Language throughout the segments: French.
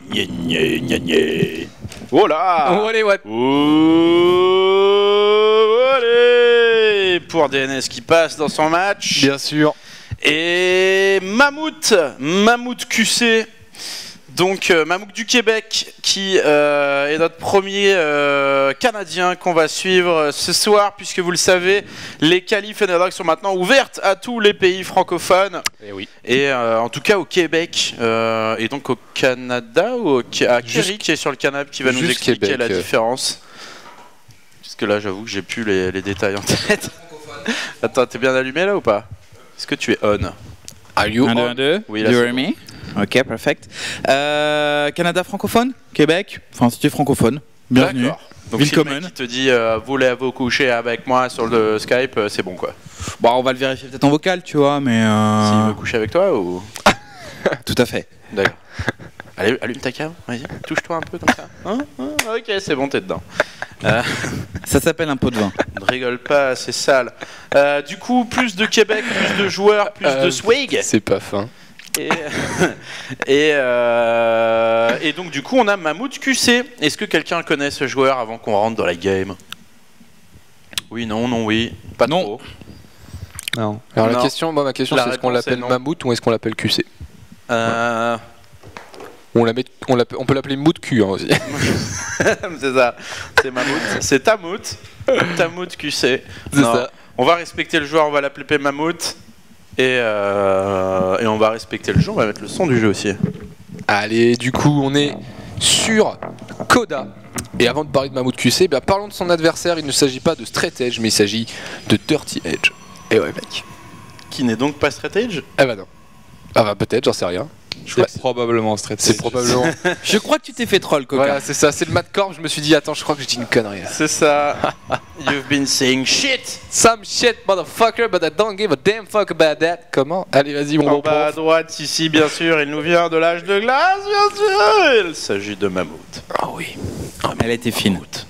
Gna, gna, gna, gna. Oh là. Oh, allez, what? Oh, allez. Pour DNS qui passe dans son match. Bien sûr. Et Mammouth QC. Donc Mammouth du Québec qui est notre premier Canadien qu'on va suivre ce soir, puisque vous le savez, les qualifs Underdog sont maintenant ouvertes à tous les pays francophones. Et oui. Et en tout cas au Québec et donc au Canada, ou à Kerry qui est sur le canapé qui va nous expliquer Québec, la différence. Parce que là j'avoue que j'ai plus les détails en tête. Attends, t'es bien allumé là ou pas? Est-ce que tu es on? Are you 1, 2, on? 1, 2. Oui, là, You c'est hear me? Ok, perfect. Canada francophone? Québec? Enfin, si tu es francophone, bienvenue. D'accord. Donc si le Willkommen. mec qui te dit voulez-vous coucher avec moi sur le Skype, c'est bon quoi. Bon, on va le vérifier peut-être en vocal, tu vois, mais... S'il veut coucher avec toi ou... Tout à fait. D'accord. Allez, allume ta cam, vas-y, touche-toi un peu comme ça. Hein ok, c'est bon, t'es dedans. Ça s'appelle un pot de vin. Ne rigole pas, c'est sale. Du coup, plus de Québec, plus de joueurs, plus de swag. C'est pas fin. Et donc du coup, on a Mammouth QC. Est-ce que quelqu'un connaît ce joueur avant qu'on rentre dans la game? Oui, non, non, oui. Pas Non. trop. Non. Alors Non. ma question, La c'est est-ce qu'on réponse l'appelle est non. Mammouth ou est-ce qu'on l'appelle QC? On On peut l'appeler Mout Q hein, aussi. c'est ça. C'est Mammouth. C'est Tamout. Tamout QC. C'est Non. ça. On va respecter le joueur, on va l'appeler Mammouth. Et on va respecter le jeu, on va mettre le son du jeu aussi. Allez, du coup, on est sur Coda. Et avant de parler de Mammouth QC, parlons de son adversaire. Il ne s'agit pas de Straight Edge, mais il s'agit de Dirty Edge. Et ouais, mec. Qui n'est donc pas Straight Edge. Ah bah non. Ah bah peut-être, j'en sais rien. C'est probablement Straight C'est probablement. Je crois que tu t'es fait troll, Coca. Voilà, c'est ça, c'est le Mad Corp. Je me suis dit, attends, je crois que je dis une connerie. Là. C'est ça. You've been saying shit. Some shit, motherfucker, but I don't give a damn fuck about that. Comment? Allez, vas-y, mon En bon bas à prof. droite, ici, bien sûr, il nous vient de l'âge de glace, bien sûr. Il s'agit de Mammouth. Ah oui. Elle était fine. Mammouth.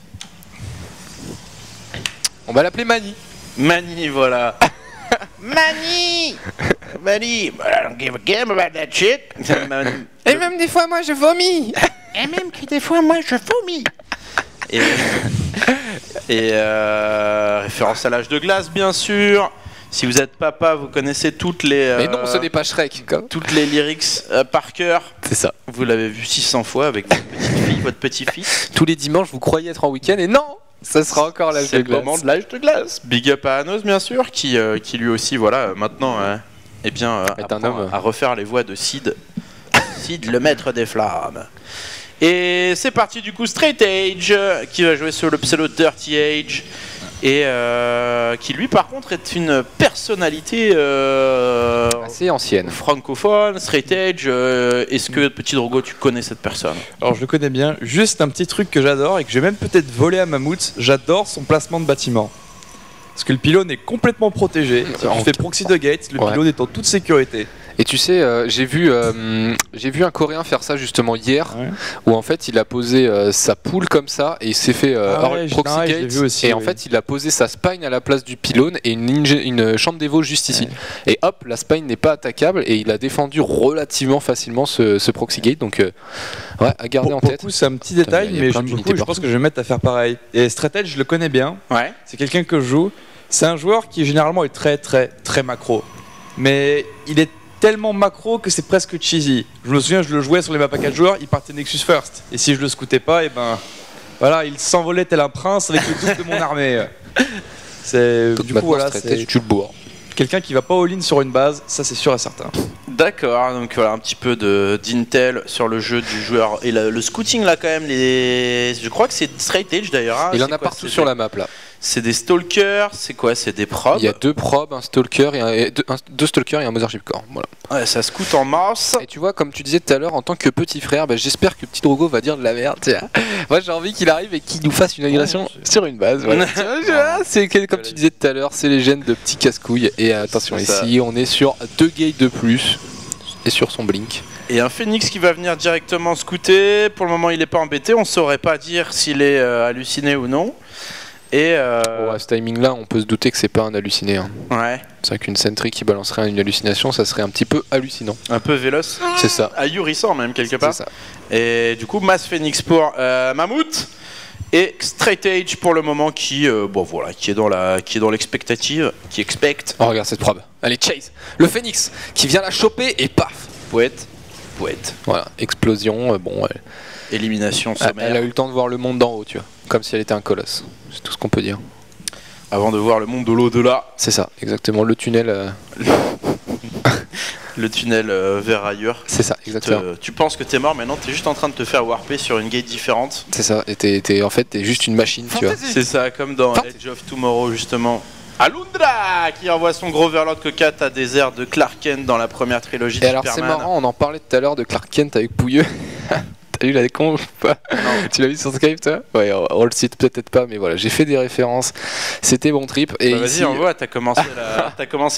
On va l'appeler Mani. Mani, voilà. Mani. Mani. But I don't give a damn about that shit. Et même des fois, moi, je vomis. Et même que des fois, moi, je vomis. Et référence à l'âge de glace, bien sûr. Si vous êtes papa, vous connaissez toutes les... Mais non, ce n'est pas Shrek. Quoi. Toutes les lyrics par cœur. C'est ça. Vous l'avez vu 600 fois avec votre petite fille, votre petit-fils. Tous les dimanches, vous croyez être en week-end et non, ça sera encore l'âge C'est de le glace. moment de l'âge de glace. Big up à Anos, bien sûr, qui lui aussi, voilà, maintenant, eh bien, Est un apprend homme. à refaire les voix de Sid. Sid, le maître des flammes. Et c'est parti du coup, Straight Edge, qui va jouer sur le pseudo Dirty Edge. Et qui lui par contre est une personnalité Assez ancienne. francophone, Straight Edge. Est-ce que petit Drogo tu connais cette personne? Alors je le connais bien, juste un petit truc que j'adore et que j'ai même peut-être volé à Mammouth, j'adore son placement de bâtiment. Parce que le pylône est complètement protégé, si tu fais proxy de gate, le Ouais. pylône est en toute sécurité. Et tu sais, j'ai vu un Coréen faire ça justement hier, Ouais. où en fait il a posé sa poule comme ça et il s'est fait ouais, proxy je l'ai gate, vu aussi, et en oui. fait il a posé sa spine à la place du pylône et une chambre d'évo juste ici. Et hop, la spine n'est pas attaquable et il a défendu relativement facilement ce proxy gate, donc ouais, à garder en Pour tête. le coup, c'est un petit détail, il y a mais plein du d'unités coup, je pense partout. que je vais me mettre à faire pareil. Et Straight Edge, je le connais bien, Ouais. c'est quelqu'un que je joue. C'est un joueur qui généralement est très très très macro. Mais il est tellement macro que c'est presque cheesy. Je me souviens, je le jouais sur les maps à 4 joueurs, il partait Nexus First. Et si je le scoutais pas, et ben voilà, il s'envolait tel un prince avec le double de mon armée. C'est Donc du coup maintenant, voilà, Straight Edge, c'est tu le bourres. quelqu'un qui va pas all-in sur une base, ça c'est sûr et certain. D'accord, donc voilà un petit peu d'intel sur le jeu du joueur. Et le scouting là quand même, je crois que c'est Straight Edge d'ailleurs. hein. Il en C'est a quoi, partout c'est sur des- la map là. C'est des stalkers, c'est quoi? C'est des probes. Il y a 2 probes, un stalker et deux stalkers et un Mothership Core. Voilà. Ouais, ça scoute en masse. Et tu vois, comme tu disais tout à l'heure, en tant que petit frère, j'espère que petit Drogo va dire de la merde. Tu vois. Moi, j'ai envie qu'il arrive et qu'il nous fasse une agression sur une base. Voilà. Tu vois, c'est comme tu disais tout à l'heure, c'est les gènes de petits casse-couilles. Et attention, C'est ça. ici, on est sur 2 gates de plus et sur son blink. Et un phénix qui va venir directement scouter. Pour le moment, il est pas embêté. On saurait pas dire s'il est halluciné ou non. Et Bon, à ce timing-là, on peut se douter que c'est pas un halluciné. Hein. ouais. C'est vrai qu'une Sentry qui balancerait une hallucination, ça serait un petit peu hallucinant. Un peu véloce. C'est ça. Ahurissant même quelque part. C'est ça. Et du coup, Mass Phoenix pour Mammouth. Et Straight Edge pour le moment qui est dans l'expectative, qui expecte. Oh regarde cette probe. Allez Chase, le Phoenix qui vient la choper et paf. Poète. Voilà, explosion. Élimination sommaire. Elle a eu le temps de voir le monde d'en haut, tu vois, comme si elle était un colosse. C'est tout ce qu'on peut dire. Avant de voir le monde de l'au-delà. C'est ça, exactement. Le tunnel. Le tunnel vers ailleurs. C'est ça, exactement. Tu penses que t'es mort, maintenant t'es juste en train de te faire warper sur une gate différente. C'est ça. Et en fait, t'es juste une machine, tu vois. C'est ça, comme dans Edge of Tomorrow justement. Alundra qui envoie son gros Overlord Coca à des airs de Clark Kent dans la première trilogie de Et alors Superman. c'est marrant, on en parlait tout à l'heure de Clark Kent avec Pouilleux. T'as vu la con ou pas? Tu l'as vu sur Skype toi? Ouais, on le cite peut-être pas, mais voilà, j'ai fait des références. C'était bon trip. Et vas-y, ici, envoie, t'as commencé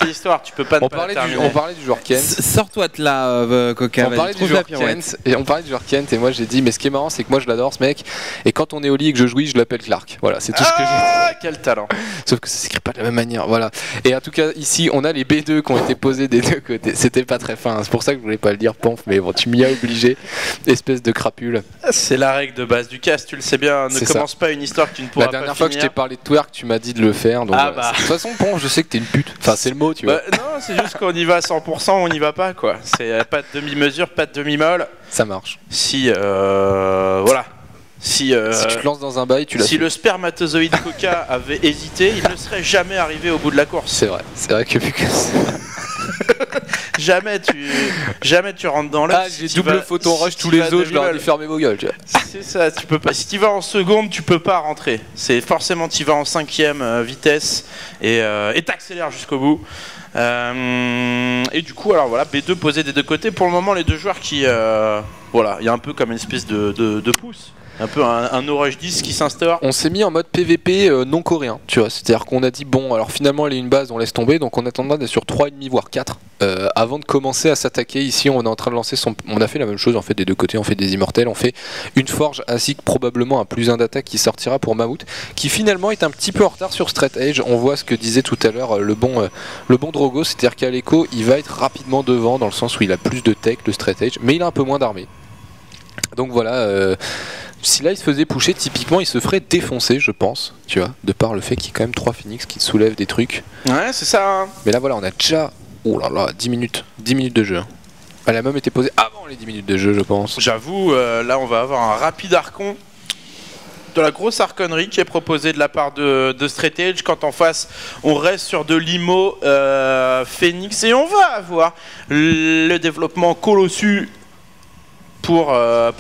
l'histoire, tu peux pas ne pas la terminer. on parlait du joueur Kent. Sors-toi de là, Coca. On parlait du joueur Kent, et on parlait du joueur Kent, et moi j'ai dit, mais ce qui est marrant, c'est que moi je l'adore ce mec, et quand on est au lit et que je jouis, je l'appelle Clark. Voilà, c'est tout ce que j'ai dit. Quel talent! Sauf que ça s'écrit pas de la même manière, voilà. Et en tout cas, ici, on a les B2 qui ont été posés des deux côtés. C'était pas très fin, c'est pour ça que je voulais pas le dire, Ponf, mais bon, tu m'y as obligé, espèce de crapule. C'est la règle de base du cast, tu le sais bien. Ne commence pas une histoire que tu ne pourras pas finir. La dernière fois que je t'ai parlé de twerk, tu m'as dit de le faire. Donc de toute façon, Ponf, je sais que t'es une pute. Enfin, c'est le mot, tu vois. Non, c'est juste qu'on y va à 100%, on n'y va pas, quoi. C'est pas de demi-mesure, pas de demi-molle. Ça marche. Si, voilà. Si tu te lances dans un bail, tu l'as fait. Si le spermatozoïde Coca avait hésité, il ne serait jamais arrivé au bout de la course. C'est vrai que vu que jamais tu rentres dans l'œuf. J'ai double photon rush tous les autres, je leur ai dit fermez vos gueules. C'est ça, tu peux pas. Si tu vas en seconde, tu peux pas rentrer. C'est forcément tu vas en 5e vitesse et t'accélères jusqu'au bout. Et du coup, alors voilà, B2 posé des deux côtés. Pour le moment, les deux joueurs qui, voilà, il y a un peu comme une espèce de pouce. Un peu un orage 10 qui s'instaure. On s'est mis en mode PVP non coréen, tu vois. C'est-à-dire qu'on a dit, bon, alors finalement, elle est une base, on laisse tomber. Donc on attendra d'être sur 3,5 voire 4 avant de commencer à s'attaquer. Ici, on est en train de lancer on a fait la même chose, en fait, des deux côtés. On fait des immortels, on fait une forge ainsi que probablement un +1 d'attaque qui sortira pour Mammouth, qui finalement est un petit peu en retard sur Straight Edge. On voit ce que disait tout à l'heure le bon Drogo, c'est-à-dire qu'à l'écho, il va être rapidement devant dans le sens où il a plus de tech, le Straight Edge, mais il a un peu moins d'armée. Donc voilà. Si là il se faisait pusher, typiquement il se ferait défoncer, je pense, tu vois, de par le fait qu'il y a quand même 3 Phoenix qui soulèvent des trucs. Ouais, c'est ça. Hein. Mais là voilà, on a déjà, oh là là, 10 minutes de jeu. Elle a même été posée avant les 10 minutes de jeu, je pense. J'avoue, là on va avoir un rapide archon. De la grosse arconnerie qui est proposée de la part de Straight Edge, quand en face on reste sur de l'IMO Phoenix, et on va avoir le développement colossus pour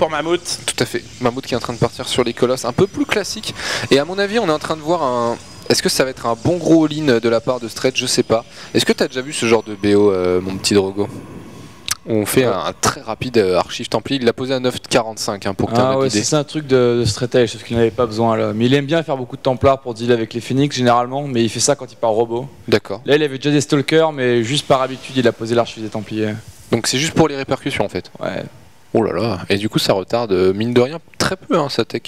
Mammouth. Tout à fait. Mammouth qui est en train de partir sur les colosses un peu plus classiques. Et à mon avis, on est en train de voir un... Est-ce que ça va être un bon gros all-in de la part de Straight? Je sais pas. Est-ce que tu as déjà vu ce genre de BO, mon petit Drogo? On fait un très rapide archive Templier. Il l'a posé à 9,45 hein, pour que tu aies une idée. C'est un truc de stratégie, sauf qu'il n'avait pas besoin là. Mais il aime bien faire beaucoup de Templars pour dealer avec les Phoenix généralement, mais il fait ça quand il part robot. D'accord. Là, il avait déjà des Stalkers, mais juste par habitude, il a posé l'archive des Templiers. Donc c'est juste pour les répercussions en fait. Ouais. Oh là là, et du coup ça retarde, mine de rien, très peu sa tech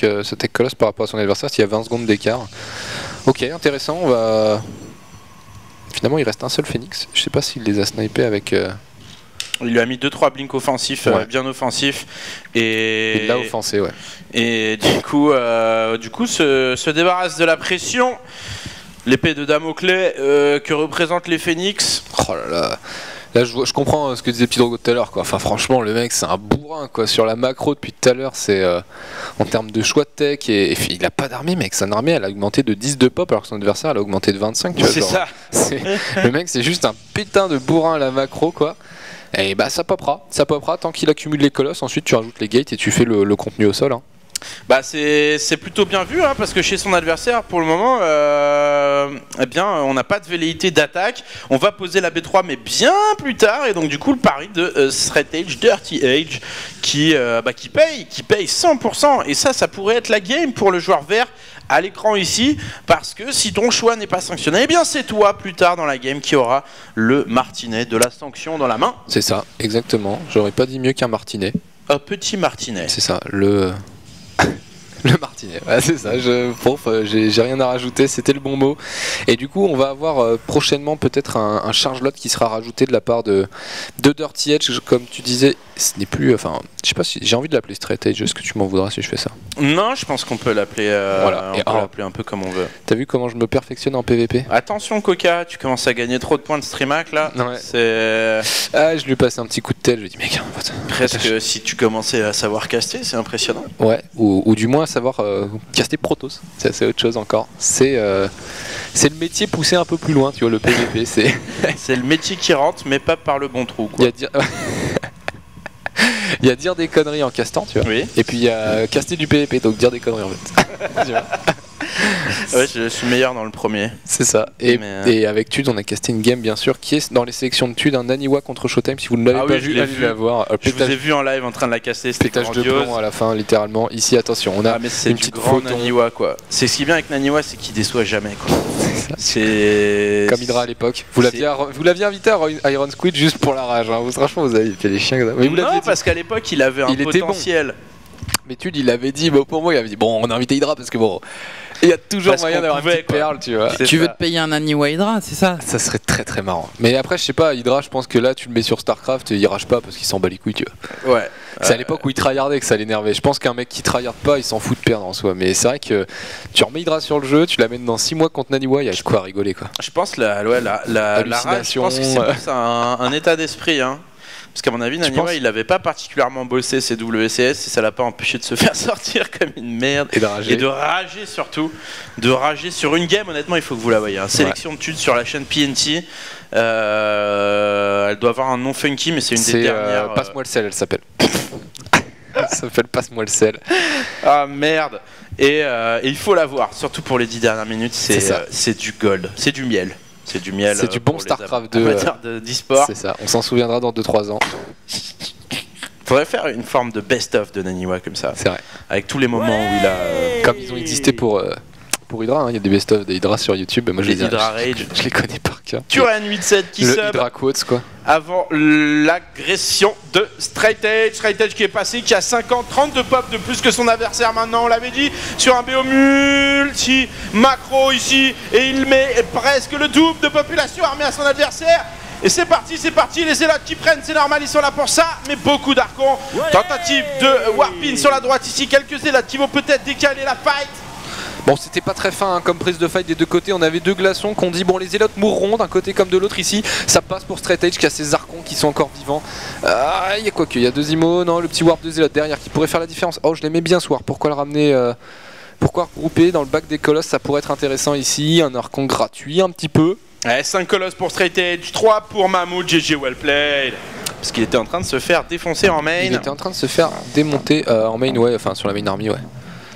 colosse par rapport à son adversaire, s'il y a 20 secondes d'écart. Ok, intéressant, on va... Finalement il reste un seul Phoenix, je sais pas s'il les a snipés avec... Il lui a mis 2-3 blinks offensifs, bien offensifs. Et il l'a offensé, ouais. Et du coup se débarrasse de la pression. L'épée de Damoclès que représentent les Phoenix. Oh là là. Là, je comprends ce que disait Petit Drogo tout à l'heure, quoi. Enfin, franchement, le mec, c'est un bourrin, quoi. Sur la macro depuis tout à l'heure, c'est en termes de choix de tech, et il a pas d'armée, mec. Son armée, elle a augmenté de 10 de pop, alors que son adversaire, elle a augmenté de 25. Tu vois, c'est genre, ça. Le mec, c'est juste un putain de bourrin à la macro, quoi. Et bah, ça popera tant qu'il accumule les colosses. Ensuite, tu rajoutes les gates et tu fais le contenu au sol. Hein. Bah c'est plutôt bien vu hein, parce que chez son adversaire pour le moment eh bien on n'a pas de velléité d'attaque. On va poser la B3 mais bien plus tard, et donc du coup le pari de Straight Edge, Dirty Edge qui paye 100%, et ça pourrait être la game pour le joueur vert à l'écran ici, parce que si ton choix n'est pas sanctionné, eh bien c'est toi plus tard dans la game qui aura le martinet de la sanction dans la main. C'est ça, exactement, j'aurais pas dit mieux qu'un martinet. Un petit martinet. C'est ça, le... Le martinet, ouais, c'est ça, j'ai rien à rajouter, c'était le bon mot. Et du coup, on va avoir prochainement peut-être un charge lot qui sera rajouté de la part de Dirty Edge, comme tu disais, ce n'est plus, enfin, je sais pas si j'ai envie de l'appeler Straight Edge, est-ce que tu m'en voudras si je fais ça? Non, je pense qu'on peut l'appeler Voilà. on peut l'appeler un peu comme on veut. T'as vu comment je me perfectionne en PVP? Attention Coca, tu commences à gagner trop de points de streamac là. Ouais. C'est Ah, je lui ai passé un petit coup de tête, je lui ai dit mec, en fait, presque si tu commençais à savoir caster, c'est impressionnant. ouais, ou du moins savoir caster Protoss, c'est autre chose encore. C'est le métier poussé un peu plus loin, tu vois, le PVP, c'est... C'est le métier qui rentre, mais pas par le bon trou. Il Quoi. y a dire... Il y a dire des conneries en castant, tu vois. Oui. Et puis il y a caster du PVP, donc dire des conneries en fait. Tu vois. Ouais, je suis meilleur dans le premier. C'est ça. Et, Mais, et avec Tude, on a casté une game bien sûr qui est dans les sélections de Tude, un Naniwa contre Showtime. Si vous ne l'avez Ah pas oui, je vu, l'ai allez vu. la voir. Je vous ai vu en live en train de la caster, c'était Pétage de grandiose. plomb à la fin, littéralement. Ici, attention, on a Ah mais c'est une du petite grand photon. Naniwa quoi. C'est ce qui est bien avec Naniwa, c'est qu'il déçoit jamais quoi. C'est Comme Hydra à l'époque. Vous l'aviez invité à Iron Squid juste pour la rage. Hein. Franchement, vous avez fait les chiens. Mais vous l'aviez Non, dit. parce qu'à l'époque, il avait un Il était bon. potentiel. Mais Tude, il avait dit, bah, pour moi, il avait dit, bon, on a invité Hydra parce que bon, il y a toujours Parce moyen qu'on d'avoir une pouvait, petite quoi. perle, tu vois. C'est Tu veux ça. te payer un Naniwa Hydra, c'est ça? Ça serait très très marrant. Mais après, je sais pas, Hydra, je pense que là, tu le mets sur StarCraft et il rage pas parce qu'il s'en bat les couilles, tu vois. Ouais. C'est à l'époque où il tryhardait que ça l'énervait. Je pense qu'un mec qui tryhard pas, il s'en fout de perdre en soi. Mais c'est vrai que tu remets Hydra sur le jeu, tu l'amènes dans 6 mois contre Naniwa, il y a de quoi rigoler quoi. Je pense la rage, je Hallucination, pense que c'est plus un état d'esprit. Hein. Parce qu'à mon avis, Naniwa, penses il avait pas particulièrement bossé ses WCS et ça l'a pas empêché de se faire sortir comme une merde. Et de rager. Et de rager surtout. De rager sur une game, honnêtement, il faut que vous la voyez. Hein. Sélection de Tude sur la chaîne PNT. Elle doit avoir un nom funky, mais c'est une des C'est dernières. Passe-moi le sel, elle s'appelle. Ça s'appelle Passe-moi le sel. Ah merde. Et il faut la voir, surtout pour les 10 dernières minutes, C'est ça. c'est du gold, c'est du miel. C'est du miel. C'est du bon pour les StarCraft 2, amateurs d'e-sport. C'est ça, on s'en souviendra dans 2-3 ans. Faudrait faire une forme de best-of de Naniwa comme ça, C'est vrai. avec tous les moments où il a. Comme ils ont existé pour Hydra, hein. Il y a des best-of des Hydra sur YouTube. Moi, je les les ai- Hydra Rage. Je les connais par cœur. Turan87 qui Le sub Hydra Quotes quoi. avant l'agression de Straight Edge. Straight Edge qui est passé, qui a 32 pop de plus que son adversaire maintenant, on l'avait dit, sur un BO multi macro ici, et il met presque le double de population armée à son adversaire. Et c'est parti, les Zélotes qui prennent, c'est normal, ils sont là pour ça, mais beaucoup d'Archons. Tentative de Warpin sur la droite ici, quelques Zélotes qui vont peut-être décaler la fight. Bon, c'était pas très fin hein, comme prise de fight des deux côtés. On avait deux glaçons qu'on dit bon, les Zélotes mourront d'un côté comme de l'autre ici. Ça passe pour Straight Edge qui a ses Archons qui sont encore vivants. Il y a quoi que, il y a deux Imos, non, le petit Warp de Zélote derrière qui pourrait faire la différence. Oh, je l'aimais bien ce Warp. Pourquoi le ramener pourquoi regrouper dans le bac des Colosses? Ça pourrait être intéressant ici. Un Archon gratuit un petit peu. Ouais, 5 colosses pour Straight Edge, 3 pour Mammouth, GG well played. Parce qu'il était en train de se faire défoncer en main. Il était en train de se faire démonter en main, ouais, enfin sur la main army, ouais.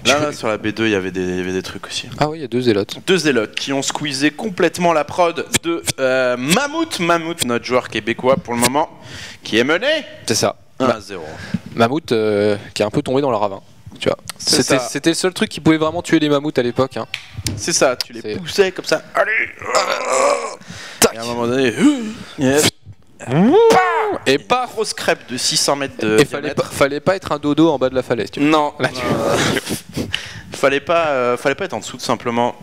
Là, sur la B2, il y avait des trucs aussi. Ah oui, il y a deux Zélotes. Deux Zélotes qui ont squeezé complètement la prod de Mammouth. Mammouth, notre joueur québécois pour le moment, qui est mené C'est ça. 1-0. Mammouth qui est un peu tombé dans le ravin. Tu vois. C'est ça. C'était le seul truc qui pouvait vraiment tuer les mammouths à l'époque. Hein. C'est ça, tu les C'est- poussais comme ça. Allez Tac. Et à un moment donné, yes. Et pas. Grosse crêpe de 600 mètres de Et diamètre. fallait pas être un dodo en bas de la falaise. Tu vois. Non, Là, fallait pas être en dessous tout simplement.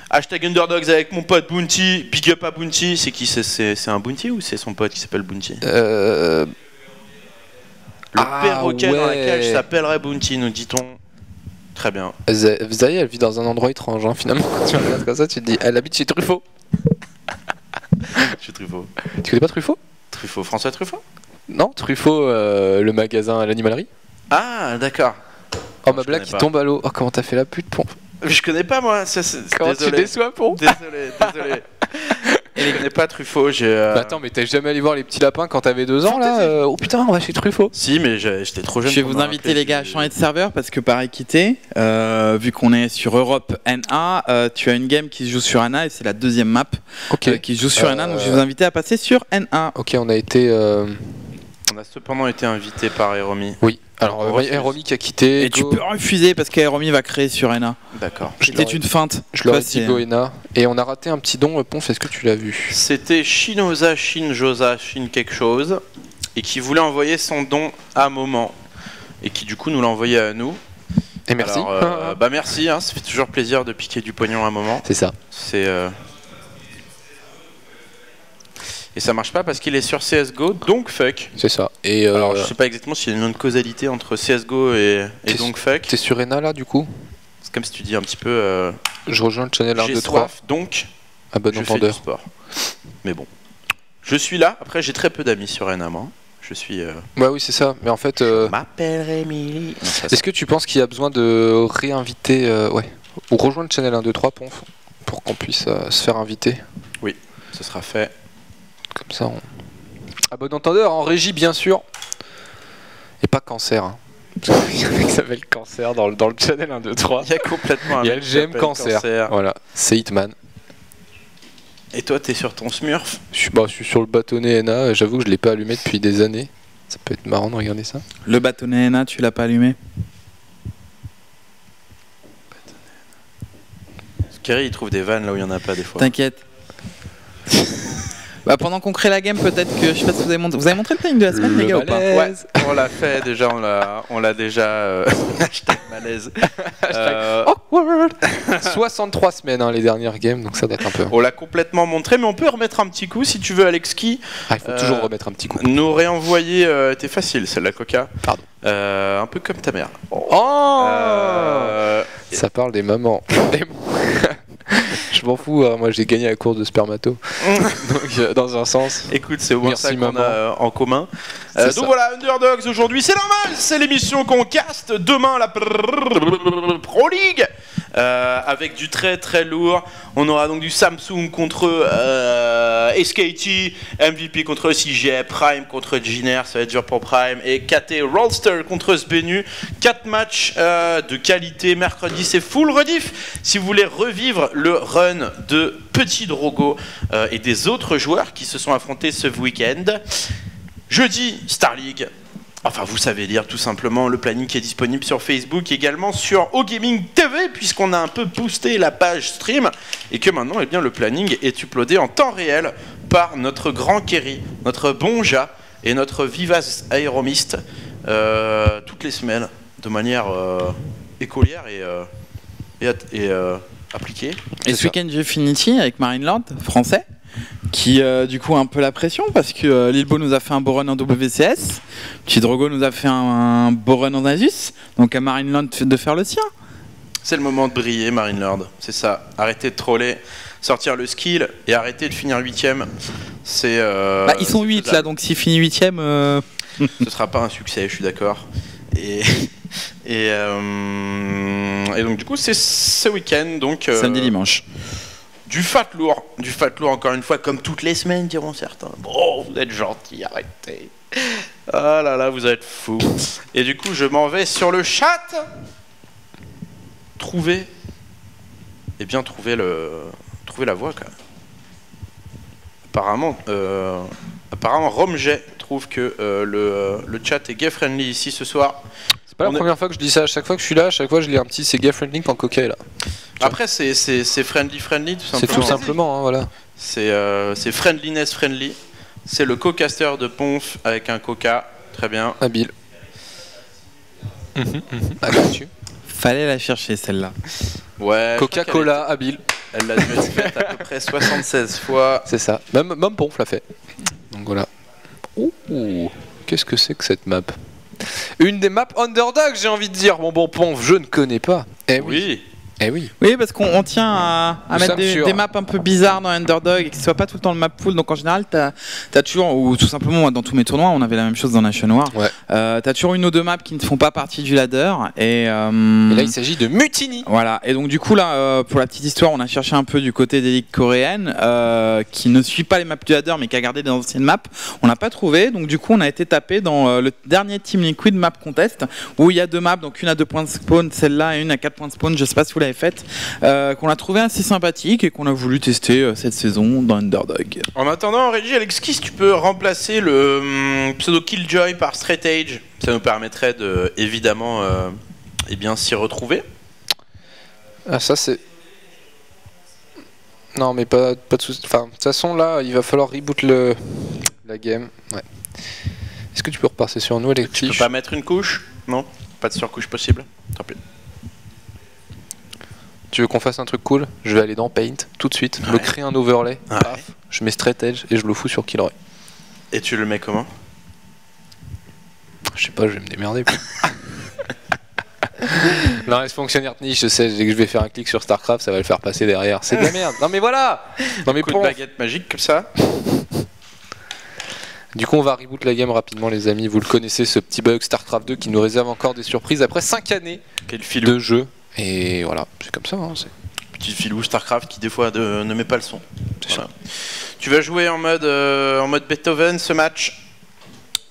Hashtag Underdogs avec mon pote Bounty. Big up à Bounty. C'est qui? C'est un Bounty ou c'est son pote qui s'appelle Bounty? Le perroquet dans la ouais. cage s'appellerait Bounty, nous dit-on. Très bien. Zaya, elle vit dans un endroit étrange, hein, finalement. Quand tu regardes comme ça, tu te dis, elle habite chez Truffaut. Je suis Truffaut. Tu connais pas Truffaut? Truffaut, François Truffaut? Non, Truffaut, le magasin à l'animalerie. Ah, d'accord. Oh, Non, ma je blague connais qui pas. tombe à l'eau. Oh, comment t'as fait la pute, Pompe? Je connais pas moi. Comment désolé. tu déçois, Pompe? Désolé. Je connais pas Truffaut. Bah attends, mais t'es jamais allé voir les petits lapins quand t'avais 2 ans là Oh putain, on va chez Truffaut. Si, mais j'étais trop jeune. Je vais pour vous me inviter rappeler les gars à du- changer de serveur parce que par équité, vu qu'on est sur Europe NA, tu as une game qui se joue sur NA et c'est la deuxième map Ok. qui se joue sur NA, donc je vais vous inviter à passer sur NA. Ok, on a été. On a cependant été invité par Eromi. Oui. Alors, On refuse. Romy qui a quitté. Et tu peux refuser parce qu'Aeromi va créer sur NA. D'accord. C'était une feinte. Je leur ai Ça, dit c'est- Goena. Et on a raté un petit don, Ponce, est-ce que tu l'as vu? C'était Shinoza, Shinjosa, Shin quelque chose, et qui voulait envoyer son don à Moment, et qui du coup nous l'a envoyé à nous. Et merci. Alors, merci, hein, ça fait toujours plaisir de piquer du pognon à un moment. C'est ça. Et ça marche pas parce qu'il est sur CSGO, donc fuck. C'est ça. Et alors je sais pas exactement s'il y a une causalité entre CSGO et donc fuck. T'es sur Rena là du coup? C'est comme si tu dis un petit peu... je rejoins le channel 1, 2, 3. J'ai soif, donc à bon je fais entendeur. du sport. Mais bon. Je suis là, après j'ai très peu d'amis sur Rena, moi. Je suis... Ouais, oui, c'est ça. Mais en fait... Je m'appelle Rémi. Est-ce que tu penses qu'il y a besoin de réinviter... ouais. Ou rejoindre le channel 1, 2, 3, Ponf, pour qu'on puisse se faire inviter? Oui, ce sera fait. Comme ça, on... À bon entendeur, en régie, bien sûr. Et pas cancer. Hein. Il y a un mec qui s'appelle Cancer dans le channel 1, 2, 3. Il y a complètement un Il y a mec le qui GM s'appelle cancer. Voilà, c'est Hitman. Et toi, t'es sur ton Smurf? Je suis sur le bâtonnet NA, j'avoue que je l'ai pas allumé depuis des années. Ça peut être marrant de regarder ça. Le bâtonnet NA, tu l'as pas allumé? Kerry, il trouve des vannes là où il y en a pas des fois. T'inquiète. Bah pendant qu'on crée la game, peut-être que je sais pas si vous avez montré. Vous avez montré le planning de la semaine, les gars, ou pas? Ouais, on l'a fait déjà, on l'a déjà. Hashtag malaise. Awkward. 63 semaines hein, les dernières games, donc ça date un peu. On l'a complètement montré, mais on peut remettre un petit coup si tu veux, Alexki. Ah, il faut toujours remettre un petit coup. Nous réenvoyer. T'es facile, celle-là, Coca. Pardon. Un peu comme ta mère. Ça parle des mamans. Je m'en fous, hein, moi j'ai gagné la course de spermato. Donc dans un sens. Écoute, c'est au moins ça qu'on a en commun. Donc ça. Voilà, Underdogs aujourd'hui, c'est normal, c'est l'émission qu'on caste. Demain, la Pro League. Avec du très très lourd. On aura donc du Samsung contre SKT, MVP contre CJ, Prime contre Giner, ça va être dur pour Prime, et KT Rollster contre Sbenu. 4 matchs de qualité. Mercredi, c'est full rediff. Si vous voulez revivre le run de Petit Drogo et des autres joueurs qui se sont affrontés ce week-end. Jeudi, Star League. Enfin, vous savez lire tout simplement le planning qui est disponible sur Facebook, également sur OGaming TV, puisqu'on a un peu boosté la page stream, et que maintenant, eh bien, le planning est uploadé en temps réel par notre grand Kerry, notre bon Ja et notre vivace aéromiste, toutes les semaines, de manière écolière et appliquée. Et ce week-end, j'ai Finity avec Marineland, français, qui du coup a un peu la pression parce que Lilbo nous a fait un beau run en WCS, Petit Drogo nous a fait un beau run en Asus, donc à Marineland de faire le sien. C'est le moment de briller, Marinelord, c'est ça. Arrêtez de troller, sortir le skill et arrêter de finir 8ème. C'est. Ils sont 8 là, donc s'il finit 8ème. Ce sera pas un succès, je suis d'accord. Et donc du coup c'est ce week-end, donc samedi dimanche. Du fat lourd encore une fois, comme toutes les semaines diront certains. Bon, vous êtes gentils, arrêtez. Ah là là, vous êtes fous. Et du coup je m'en vais sur le chat. Trouver la voie quand même. Apparemment Romjet trouve que le chat est gay friendly ici ce soir. C'est pas la première fois que je dis ça. À chaque fois que je suis là, à chaque fois je lis un petit c'est gay friendly quand Coca est là. Après c'est friendly tout simplement. C'est tout simplement, hein, voilà. C'est friendliness friendly. C'est le co-caster de Ponf avec un Coca, très bien. Habile. Abattu. Fallait la chercher celle-là. Ouais. Coca-Cola, habile. Elle l'a dû être faite à peu près 76 fois. C'est ça. Même Ponf l'a fait. Donc voilà. Ouh, qu'est-ce que c'est que cette map? Une des maps Underdog, j'ai envie de dire. Bon, Ponf, je ne connais pas. Eh oui. Eh oui. Oui, parce qu'on tient à mettre des maps un peu bizarres dans Underdog et que ce soit pas tout le temps le map full. Donc en général, t'as toujours, ou tout simplement moi, dans tous mes tournois, on avait la même chose dans Nation War. Ouais. T'as toujours une ou deux maps qui ne font pas partie du ladder. Et là, il s'agit de Mutiny. Voilà. Et donc du coup là, pour la petite histoire, on a cherché un peu du côté des ligues coréennes qui ne suit pas les maps du ladder, mais qui a gardé des anciennes maps. On n'a pas trouvé. Donc du coup, on a été tapé dans le dernier Team Liquid Map Contest où il y a deux maps, donc une à 2 points de spawn, celle-là, et une à 4 points de spawn. Je sais pas si vous l'avez faite, qu'on a trouvé assez sympathique et qu'on a voulu tester cette saison dans Underdog. En attendant, Reggie, Alexis, tu peux remplacer le pseudo Killjoy par Straight Edge. Ça nous permettrait de, évidemment, s'y retrouver. Ah, ça c'est. Non, mais pas de soucis. Enfin, de toute façon, là, il va falloir reboot la game. Ouais. Est-ce que tu peux repasser sur nous, Alexis? Tu peux pas mettre une couche? Non? Pas de surcouche possible? Tant pis. Tu veux qu'on fasse un truc cool? Je vais aller dans Paint tout de suite, me créer un overlay, paf, je mets Straight Edge et je le fous sur Kilroy. Et tu le mets comment? Je sais pas, je vais me démerder. Non, ce fonctionnaire niche, je sais, dès que je vais faire un clic sur StarCraft, ça va le faire passer derrière. C'est de la merde. Non mais voilà. Non mais Coup de baguette magique comme ça. Du coup, on va reboot la game rapidement, les amis. Vous le connaissez, ce petit bug StarCraft 2 qui nous réserve encore des surprises après 5 années Quel filou. de jeu. Et voilà, c'est comme ça. Hein, Petit filou StarCraft qui des fois ne met pas le son. Voilà. Tu vas jouer en mode Beethoven ce match.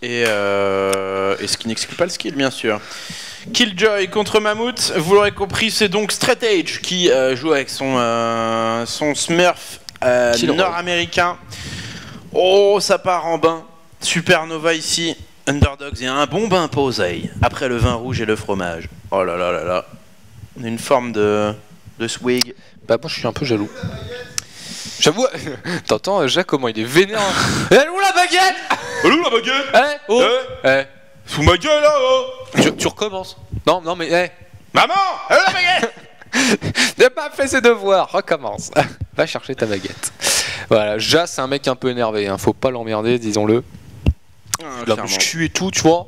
Et ce qui n'exclut pas le skill, bien sûr. Killjoy contre Mammouth, vous l'aurez compris, c'est donc Straight Edge qui joue avec son Smurf nord-américain. Oh, ça part en bain. Supernova ici, Underdogs et un bon bain posé après le vin rouge et le fromage. Oh là là là là. On a une forme de swig. Bah, moi je suis un peu jaloux. J'avoue, t'entends Jacques comment il est vénère. Elle où la baguette? Elle où la baguette? Eh, oh, eh. Sous ma gueule là, oh. Tu recommences. Non, mais eh. Maman, elle où la baguette? N'a pas fait ses devoirs, recommence. Va chercher ta baguette. Voilà, Ja c'est un mec un peu énervé, hein. Faut pas l'emmerder, disons-le. La muscu et tout, tu vois.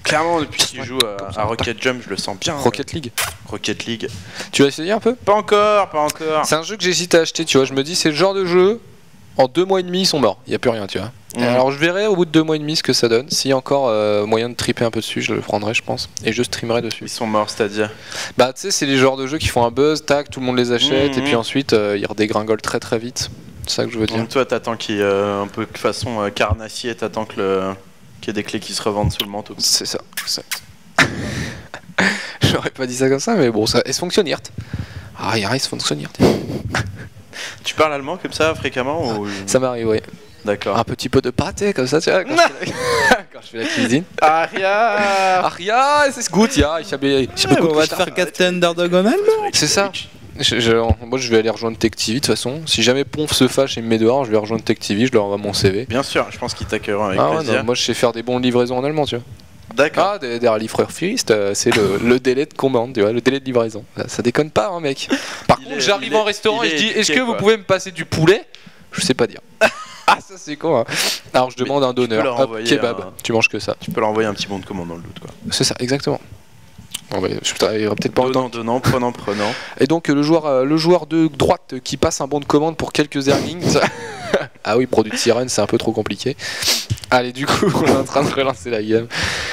Clairement, depuis qu'il joue à Rocket Jump, je le sens bien. Rocket League. Rocket League. Tu vas essayer un peu? Pas encore, pas encore. C'est un jeu que j'hésite à acheter, tu vois. Je me dis, c'est le genre de jeu, en 2 mois et demi, ils sont morts. Il n'y a plus rien, tu vois. Et alors, je verrai au bout de 2 mois et demi ce que ça donne. S'il y a encore moyen de triper un peu dessus, je le prendrai, je pense. Et je streamerai dessus. Ils sont morts, c'est-à-dire? Bah, tu sais, c'est les genres de jeux qui font un buzz, tac, tout le monde les achète, et puis ensuite, ils redégringolent très très vite. C'est ça que je veux dire. Donc, toi, t'attends qu'il y ait un peu de façon carnassier, t'attends qu'il y ait des clés qui se revendent sous le manteau. C'est ça. J'aurais pas dit ça comme ça, mais bon, ça. Es fonctionniert. Ah, ja, es fonctionniert. Tu parles allemand comme ça fréquemment ou... Ça m'arrive, oui. D'accord. Un petit peu de pâté comme ça, tu vois, quand je fais la cuisine. Aria. C'est gut, ja. Ich habe On va te faire caster Underdog en Allemand. C'est ça. Moi, je vais aller rejoindre Tech TV de toute façon. Si jamais Ponf se fâche et me met dehors, je vais rejoindre Tech TV, je leur envoie mon CV. Bien sûr, je pense qu'ils t'accueilleront avec Ouais, plaisir. non, moi, je sais faire des bons livraisons en allemand, tu vois. D'accord. Ah, der Lieferfrist, c'est le délai de commande, tu vois, le délai de livraison. Ça déconne pas, hein, mec. Par contre, j'arrive en restaurant et je dis, est-ce que vous pouvez me passer du poulet? Je sais pas dire. Ah, ça c'est con, hein. Alors, je demande un donneur. Hop, kebab. Tu manges que ça. Tu peux leur envoyer un petit bon de commande dans le doute, quoi. C'est ça, exactement. Bon, bah, je travaillerai peut-être pas autant. Donnant, prenant. Et donc, le joueur de droite qui passe un bon de commande pour quelques earnings. Ah oui, produit de sirène, c'est un peu trop compliqué. Allez, du coup, on est en train de relancer la game.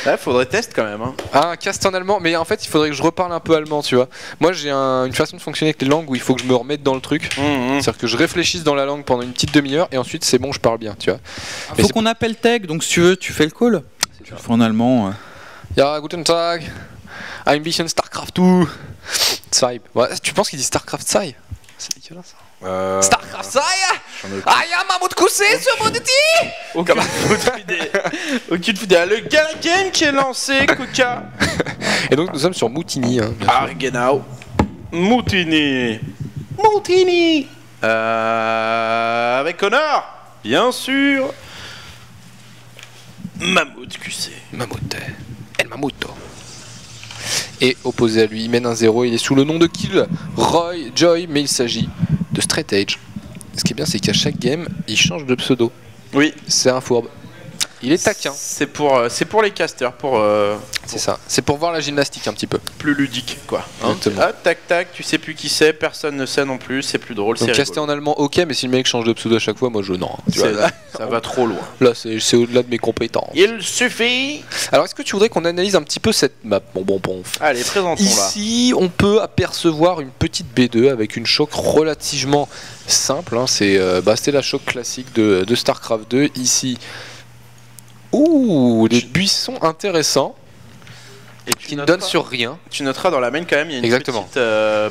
Ouais, faudrait tester quand même. Hein. Ah, un cast en allemand, mais en fait, il faudrait que je reparle un peu allemand, tu vois. Moi, j'ai une façon de fonctionner avec les langues où il faut que je me remette dans le truc. C'est-à-dire que je réfléchisse dans la langue pendant une petite demi-heure et ensuite, c'est bon, je parle bien, tu vois. Faut qu'on appelle Tech, donc si tu veux, tu fais le call. Tu le fais en allemand. Ja, guten Tag. Ein bisschen StarCraft 2. Zwei. Ouais, tu penses qu'il dit StarCraft 2? C'est dégueulasse. StarCraft 2. Ah, ya Mammouth coussé sur mon outil. Aucune idée. Aucune idée. Le game qui est lancé, Coca. Et donc nous sommes sur Moutini. Hein, Argenau. Moutini. Avec honneur, bien sûr. Mammouth QC. Mammouth. El Mammuto. Et opposé à lui, il mène un 0, il est sous le nom de Killroy Joy, mais il s'agit de Straight Edge. Ce qui est bien, c'est qu'à chaque game, il change de pseudo. Oui. C'est un fourbe. Il est taquin. C'est pour les casters, c'est ça. C'est pour voir la gymnastique un petit peu. Plus ludique, quoi. Exactement. Ah, tac, tac, tu sais plus qui c'est, personne ne sait non plus, c'est plus drôle. Donc caster en allemand, ok, mais si le mec change de pseudo à chaque fois, moi je non. Tu vois, là, ça va trop loin. Là, c'est au-delà de mes compétences. Il suffit. Alors, est-ce que tu voudrais qu'on analyse un petit peu cette map, mon bon Ponf? Allez, présentons-la. Ici, on peut apercevoir une petite B2 avec une choc relativement simple. Hein. C'était la choc classique de StarCraft 2. Ici, des buissons intéressants. Et qui ne donne sur rien. Tu noteras dans la main quand même, il y a une petite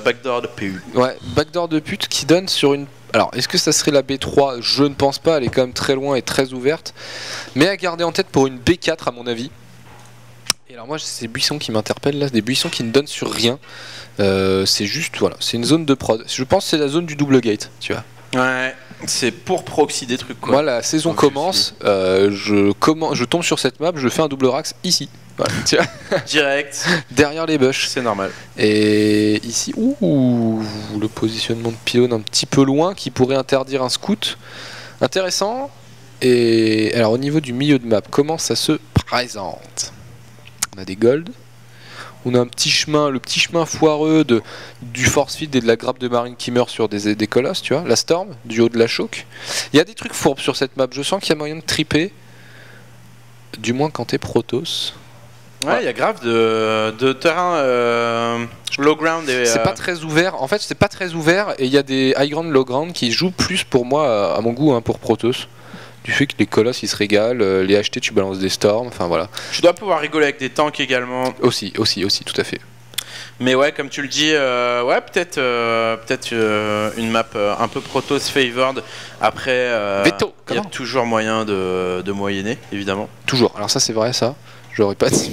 backdoor de PU. Ouais, backdoor de pute qui donne sur une... Alors, est-ce que ça serait la B3? Je ne pense pas, elle est quand même très loin et très ouverte. Mais à garder en tête pour une B4 à mon avis. Et alors moi, c'est ces buissons qui m'interpellent là, des buissons qui ne donnent sur rien. C'est juste, voilà, c'est une zone de prod. Je pense que c'est la zone du double gate, tu vois. Ouais, c'est pour proxy des trucs, quoi. Moi, la saison commence, je tombe sur cette map, je fais un double rax ici. Voilà, tu vois, Direct, derrière les bush. c'est normal. Et ici, le positionnement de pylône un petit peu loin qui pourrait interdire un scout. Intéressant. Et alors au niveau du milieu de map, comment ça se présente? On a des golds. On a un petit chemin, le petit chemin foireux du force field et de la grappe de marine qui meurt sur des colosses, tu vois, la storm, du haut de la choke. Il y a des trucs fourbes sur cette map, je sens qu'il y a moyen de triper, du moins quand t'es Protoss. Ouais, il y a grave de terrain low ground et. C'est pas très ouvert, en fait c'est pas très ouvert et il y a des high ground, low ground qui jouent plus pour moi, à mon goût, hein, pour Protoss. Du fait que les colosses ils se régalent, les HT tu balances des storms, enfin voilà. Tu dois pouvoir rigoler avec des tanks également. Aussi, tout à fait. Mais ouais, comme tu le dis, ouais, peut-être une map un peu Protoss favored. Après, Veto, il y a comment toujours moyen de moyenner, évidemment. Toujours, alors ça c'est vrai ça, j'aurais pas dit.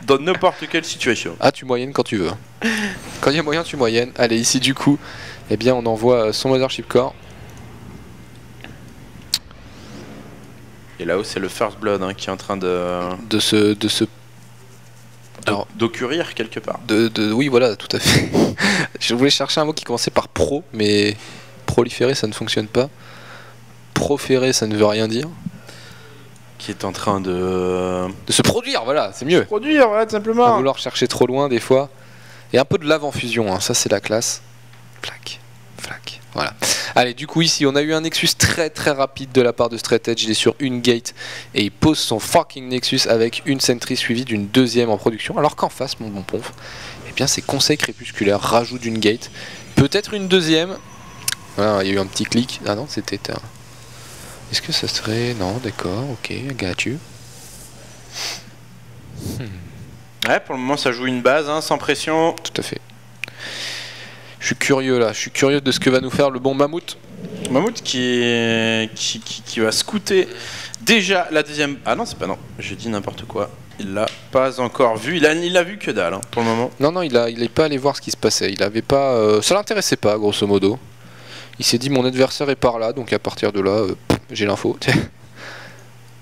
Dans n'importe quelle situation. Ah tu moyennes quand tu veux. Quand il y a moyen tu moyennes. Allez ici du coup, eh bien on envoie son Mothership Core. Et là-haut, c'est le First Blood hein, qui est en train d'occurir quelque part. Oui, voilà, tout à fait. Je voulais chercher un mot qui commençait par pro, mais proliférer, ça ne fonctionne pas. Proférer, ça ne veut rien dire. Qui est en train de se produire, voilà, c'est mieux. Produire, voilà, tout simplement. Pas vouloir chercher trop loin, des fois. Et un peu de lave en fusion, hein, ça c'est la classe. Flac, flac, voilà. Allez, du coup ici on a eu un Nexus très très rapide de la part de Straight Edge, il est sur une gate et il pose son fucking Nexus avec une Sentry suivie d'une deuxième en production, alors qu'en face, mon bon ponf, eh bien c'est Conseil Crépusculaire, rajout d'une gate, peut-être une deuxième. Voilà, il y a eu un petit clic, ah non c'était un... Est-ce que ça serait... Non, d'accord, ok, I got you. Ouais, pour le moment ça joue une base, hein, sans pression. Tout à fait. Je suis curieux là, je suis curieux de ce que va nous faire le bon Mammouth. Mammouth qui va scouter déjà la deuxième... Ah non, c'est pas non, je dis n'importe quoi. Il l'a pas encore vu, il a vu que dalle hein, pour le moment. Non, il est pas allé voir ce qui se passait, il avait pas... ça l'intéressait pas grosso modo. Il s'est dit mon adversaire est par là, donc à partir de là, j'ai l'info.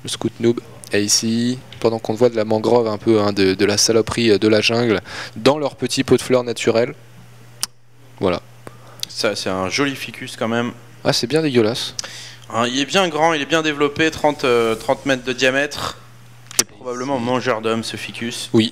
Le scout noob est ici, pendant qu'on voit de la mangrove un peu, hein, de la saloperie de la jungle, dans leur petit pot de fleurs naturel. Voilà. Ça, c'est un joli ficus quand même. Ah, c'est bien dégueulasse. Hein, il est bien grand, il est bien développé, 30 mètres de diamètre. Et probablement mangeur d'hommes ce ficus. Oui.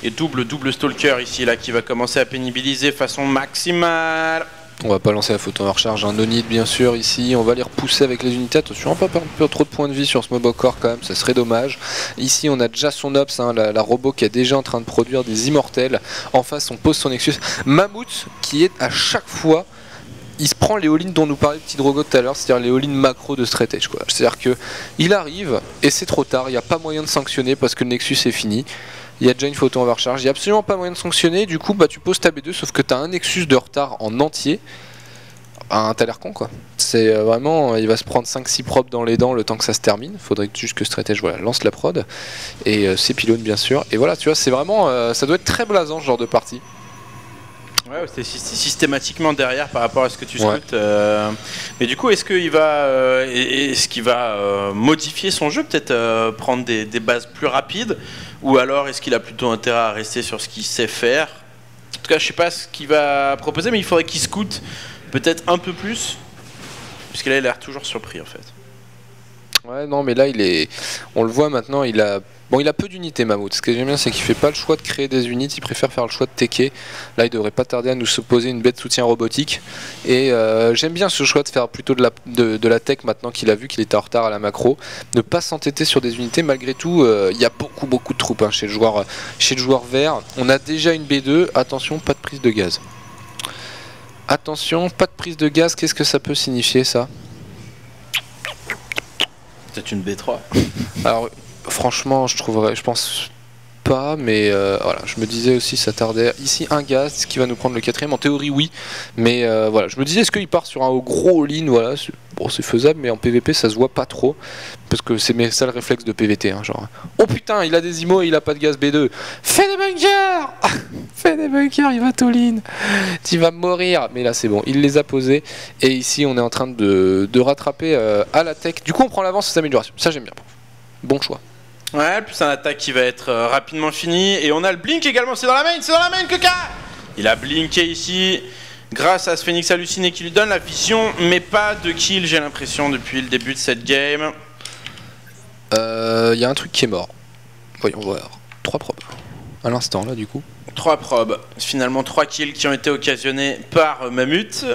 Et double stalker ici, là, qui va commencer à pénibiliser façon maximale. On va pas lancer la photo en recharge, un Onid bien sûr ici, on va les repousser avec les unités, attention, on va pas perdre trop de points de vie sur ce Mobocore quand même, ça serait dommage. Ici on a déjà son Ops, hein, la robot qui est déjà en train de produire des immortels, en face on pose son Nexus. Mammouth qui est à chaque fois, il se prend les all-in dont nous parlait Petit Drogo tout à l'heure, c'est-à-dire les all-in macro de Straight Edge, quoi. C'est-à-dire que il arrive et c'est trop tard, il n'y a pas moyen de sanctionner parce que le Nexus est fini. Il y a déjà une photo en recharge, il n'y a absolument pas moyen de sanctionner, du coup bah, tu poses ta B2 sauf que tu as un Nexus de retard en entier. T'as l'air con quoi. C'est vraiment, il va se prendre 5-6 propres dans les dents le temps que ça se termine. Faudrait juste que Straight Edge, voilà, lance la prod. Et ses pylônes bien sûr. Et voilà, tu vois, c'est vraiment, ça doit être très blasant ce genre de partie. Ouais, c'est systématiquement derrière par rapport à ce que tu scoutes. Mais du coup, est-ce qu'il va modifier son jeu, peut-être prendre des bases plus rapides, ou alors est-ce qu'il a plutôt intérêt à rester sur ce qu'il sait faire? En tout cas, je sais pas ce qu'il va proposer, mais il faudrait qu'il scoute peut-être un peu plus, puisque là, il a l'air toujours surpris en fait. Ouais, non, mais là, on le voit maintenant, il a peu d'unités, Mammouth. Ce que j'aime bien, c'est qu'il fait pas le choix de créer des unités, il préfère faire le choix de techer. Là, il devrait pas tarder à nous poser une baie de soutien robotique. Et j'aime bien ce choix de faire plutôt de la tech maintenant qu'il a vu qu'il était en retard à la macro. Ne pas s'entêter sur des unités, malgré tout, il y a beaucoup de troupes hein, chez le joueur vert. On a déjà une B2, attention, pas de prise de gaz. Attention, pas de prise de gaz, qu'est-ce que ça peut signifier ça? Peut-être une B3. Alors franchement je pense pas, mais voilà, je me disais aussi ça tardait. Ici un gaz qui va nous prendre le quatrième, en théorie oui, mais voilà, je me disais est-ce qu'il part sur un gros all-in, voilà, bon c'est faisable, mais en PVP ça se voit pas trop, parce que c'est mes sales réflexes de PVT, hein, genre oh putain il a des IMO et il a pas de gaz B2, fais des bunkers fais des bunkers, il va all-in, tu vas mourir, mais là c'est bon, il les a posés, et ici on est en train de rattraper à la tech, du coup on prend l'avance aux améliorations, ça j'aime bien, bon choix. Ouais, plus un attaque qui va être rapidement fini. Et on a le blink également, c'est dans la main, Coca. Il a blinké ici, grâce à ce Phoenix halluciné qui lui donne la vision, mais pas de kill, j'ai l'impression, depuis le début de cette game. Il y a un truc qui est mort. Voyons voir. 3 probes. À l'instant, là, du coup. 3 probes. Finalement, 3 kills qui ont été occasionnés par Mammut.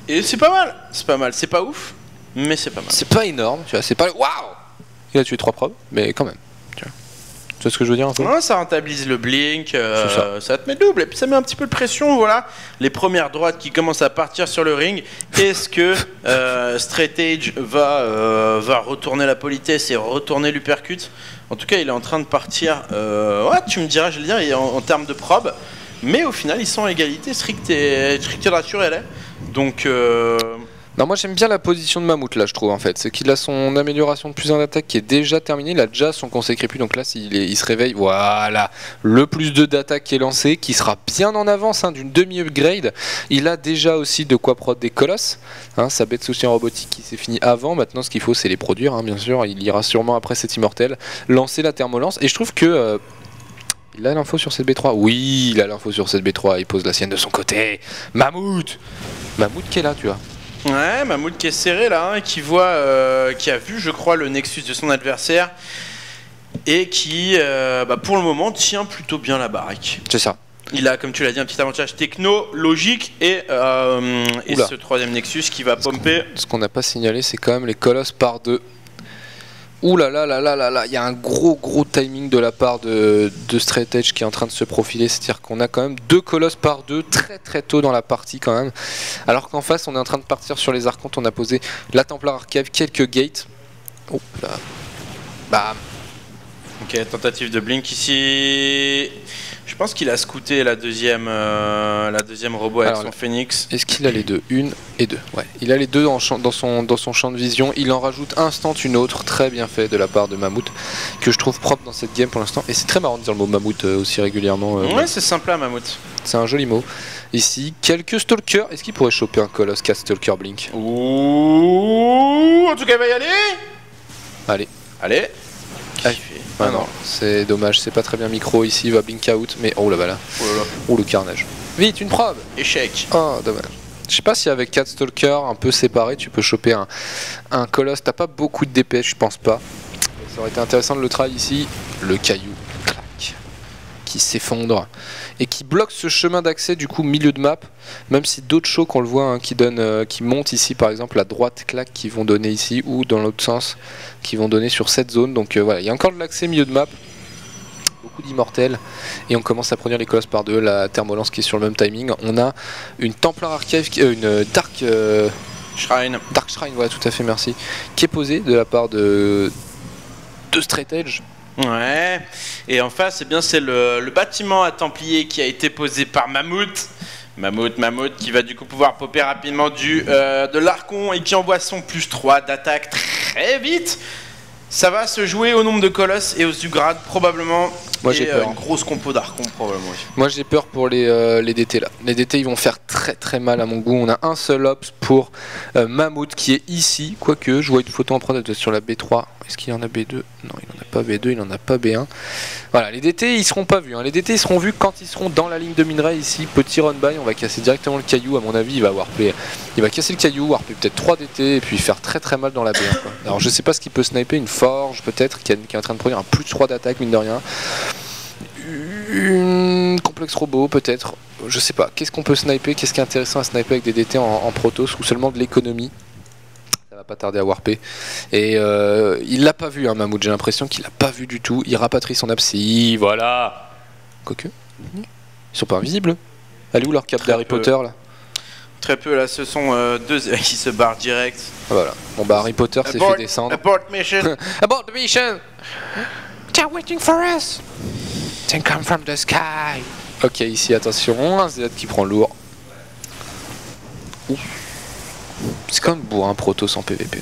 Et c'est pas mal. C'est pas mal. C'est pas ouf, mais c'est pas mal. C'est pas énorme, tu vois. C'est pas... Waouh! Il a tué 3 probes, mais quand même. Tu vois ce que je veux dire un peu? Ouais, ça rentabilise le blink, ça te met double, et puis ça met un petit peu de pression, voilà. Les premières droites qui commencent à partir sur le ring. Est-ce que Straight Edge va retourner la politesse et retourner l'uppercut? En tout cas, il est en train de partir, ouais, tu me diras, je vais le dire, en termes de probe. Mais au final, ils sont en égalité, strict et naturel. Donc... Non, moi j'aime bien la position de Mammut là, je trouve en fait. C'est qu'il a son amélioration de plus en attaque qui est déjà terminée. Il a déjà son conseil crépu, donc là il se réveille. Voilà, le plus 2 d'attaque qui est lancé, qui sera bien en avance d'une demi-upgrade. Il a déjà aussi de quoi prod des colosses. Sa bête soutien robotique qui s'est fini avant. Maintenant, ce qu'il faut, c'est les produire, bien sûr. Il ira sûrement après cet immortel lancer la thermolance. Et je trouve que. Il a l'info sur cette B3. Oui, il a l'info sur cette B3. Il pose la sienne de son côté. Mammut qui est là, tu vois. Ouais, Mammut qui est serré là, et qui voit, qui a vu, je crois, le Nexus de son adversaire et qui, pour le moment, tient plutôt bien la baraque. C'est ça. Il a, comme tu l'as dit, un petit avantage technologique et ce 3ème Nexus qui va pomper. Ce qu'on n'a pas signalé, c'est quand même les colosses par 2. Ouh là là là là là là, il y a un gros timing de la part de Straight Edge qui est en train de se profiler, c'est-à-dire qu'on a quand même 2 colosses par 2 très tôt dans la partie quand même, alors qu'en face on est en train de partir sur les archontes, on a posé la Templar Archive, quelques gates. Oh là, bam. Ok, tentative de blink ici. Je pense qu'il a scouté la deuxième robot avec son Phoenix. Est-ce qu'il a les deux? 1 et 2. Ouais, il a les deux dans son champ de vision. Il en rajoute instant une autre. Très bien fait de la part de Mammut, que je trouve propre dans cette game pour l'instant. Et c'est très marrant de dire le mot Mammut aussi régulièrement. Ouais, c'est simple à Mammut. C'est un joli mot. Ici, quelques stalkers. Est-ce qu'il pourrait choper un colosse 4 stalker blink? Ouh, en tout cas, il va y aller. Allez. Ah non, c'est dommage, c'est pas très bien micro ici, il va blink out, mais oh là là. Oh le carnage. Vite, une probe. Échec. Oh, dommage. Je sais pas si avec 4 stalkers un peu séparés, tu peux choper un colosse. T'as pas beaucoup de DPS, je pense pas. Ça aurait été intéressant de le try ici. Le caillou, clac, qui s'effondre et qui bloque ce chemin d'accès du coup milieu de map. Même si d'autres shows qu'on le voit qui montent ici par exemple à droite, clac, qui vont donner ici ou dans l'autre sens, qui vont donner sur cette zone. Donc voilà, il y a encore de l'accès milieu de map. Beaucoup d'immortels et on commence à produire les colosses par 2, la thermolance qui est sur le même timing. On a une Templar Archive, une Dark Shrine. Dark Shrine, voilà, tout à fait, merci, qui est posée de la part de Straight Edge. Ouais, et en face, eh bien, c'est le bâtiment à Templier qui a été posé par Mammut. Mammut qui va du coup pouvoir popper rapidement de l'Archon et qui envoie son +3 d'attaque très vite. Ça va se jouer au nombre de colosses et aux grades probablement. Moi j'ai peur. Une grosse compo d'Archon probablement. Moi j'ai peur pour les DT là. Les DT ils vont faire très mal à mon goût. On a un seul ops pour Mammut qui est ici. Quoique je vois une photo en prod sur la B3. Est-ce qu'il y en a B2? Non, il n'en a pas B2, il n'en a pas B1. Voilà, les DT ils seront pas vus. Les DT ils seront vus quand ils seront dans la ligne de minerai ici. Petit run by, on va casser directement le caillou. À mon avis, il va warper. Il va casser le caillou, warper peut-être 3 DT et puis faire très mal dans la B1. Quoi. Alors je sais pas ce qu'il peut sniper, une forge peut-être qui est en train de produire un +3 d'attaque mine de rien. Une complexe robot peut-être, je sais pas. Qu'est-ce qu'on peut sniper? Qu'est-ce qui est intéressant à sniper avec des DT en Protoss ou seulement de l'économie? Ça va pas tarder à warper. Et il l'a pas vu, Mammut, j'ai l'impression qu'il l'a pas vu du tout. Il rapatrie son absi, voilà. Quoique, ils sont pas invisibles. Elle est où leur cap d'Harry Potter là? Très peu là, ce sont 2 qui se barrent direct. Voilà, bon bah Harry Potter s'est fait descendre. Abort mission. Abort the mission. They're waiting for us. They come from the sky. Ok, ici attention, un Z qui prend lourd. C'est quand même beau un Protoss en PVP.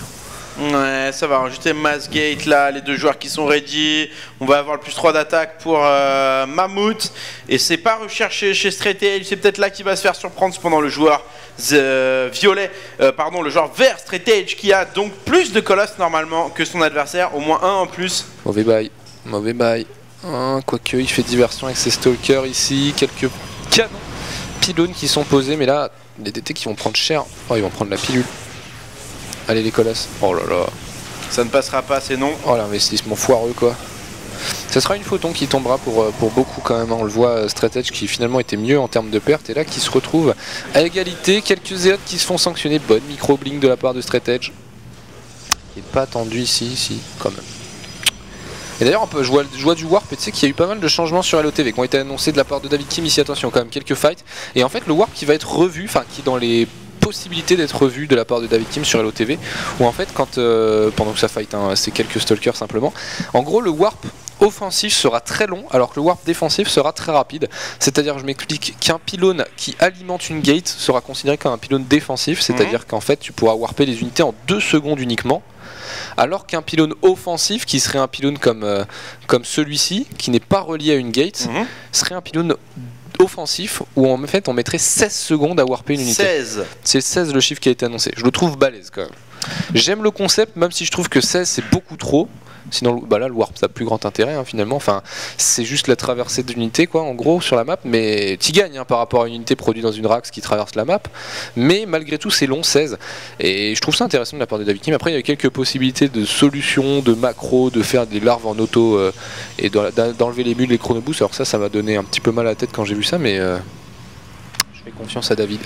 Ouais, ça va rajouter Massgate là, les deux joueurs qui sont ready. On va avoir le plus 3 d'attaque pour Mammouth. Et c'est pas recherché chez Straight Edge, c'est peut-être là qu'il va se faire surprendre. Cependant, le joueur le joueur vert Straight Edge qui a donc plus de colosses normalement que son adversaire, au moins un en plus. Mauvais bail, mauvais bail. Quoique, il fait diversion avec ses stalkers ici. Quelques canons pylônes qui sont posés, mais là, les DT qui vont prendre cher. Oh, ils vont prendre la pilule. Allez les colosses. Oh là là. Ça ne passera pas, c'est non. Oh l'investissement foireux quoi. Ça sera une photon qui tombera pour beaucoup quand même. On le voit, Straight Edge qui finalement était mieux en termes de pertes et là qui se retrouve à égalité. Quelques zélotes qui se font sanctionner. Bonne micro-blink de la part de Straight Edge. Qui n'est pas attendu ici, quand même. Et d'ailleurs, je vois du Warp et tu sais qu'il y a eu pas mal de changements sur LOTV qui ont été annoncés de la part de David Kim ici. Attention, quand même quelques fights. Et en fait, le Warp qui va être revu, enfin qui est dans les possibilité d'être revu de la part de David Kim sur LOTV, où en fait quand pendant que ça fight, hein, c'est quelques stalkers simplement, en gros le warp offensif sera très long alors que le warp défensif sera très rapide, c'est-à-dire je m'explique qu'un pylône qui alimente une gate sera considéré comme un pylône défensif, c'est-à-dire qu'en fait tu pourras warper les unités en 2 secondes uniquement, alors qu'un pylône offensif qui serait un pylône comme celui-ci qui n'est pas relié à une gate serait un pylône offensif où en fait on mettrait 16 secondes à warper une unité. 16. C'est 16 le chiffre qui a été annoncé. Je le trouve balèze quand même. J'aime le concept même si je trouve que 16 c'est beaucoup trop. Sinon bah là le warp ça a plus grand intérêt hein, finalement. Enfin c'est juste la traversée d'unité quoi en gros sur la map. Mais tu gagnes hein, par rapport à une unité produite dans une Rax qui traverse la map. Mais malgré tout c'est long 16. Et je trouve ça intéressant de la part de David Kim. Après il y a quelques possibilités de solutions, de macro, de faire des larves en auto et d'enlever les mules, les chronoboosts. Alors ça m'a donné un petit peu mal à la tête quand j'ai vu ça. Mais je fais confiance à David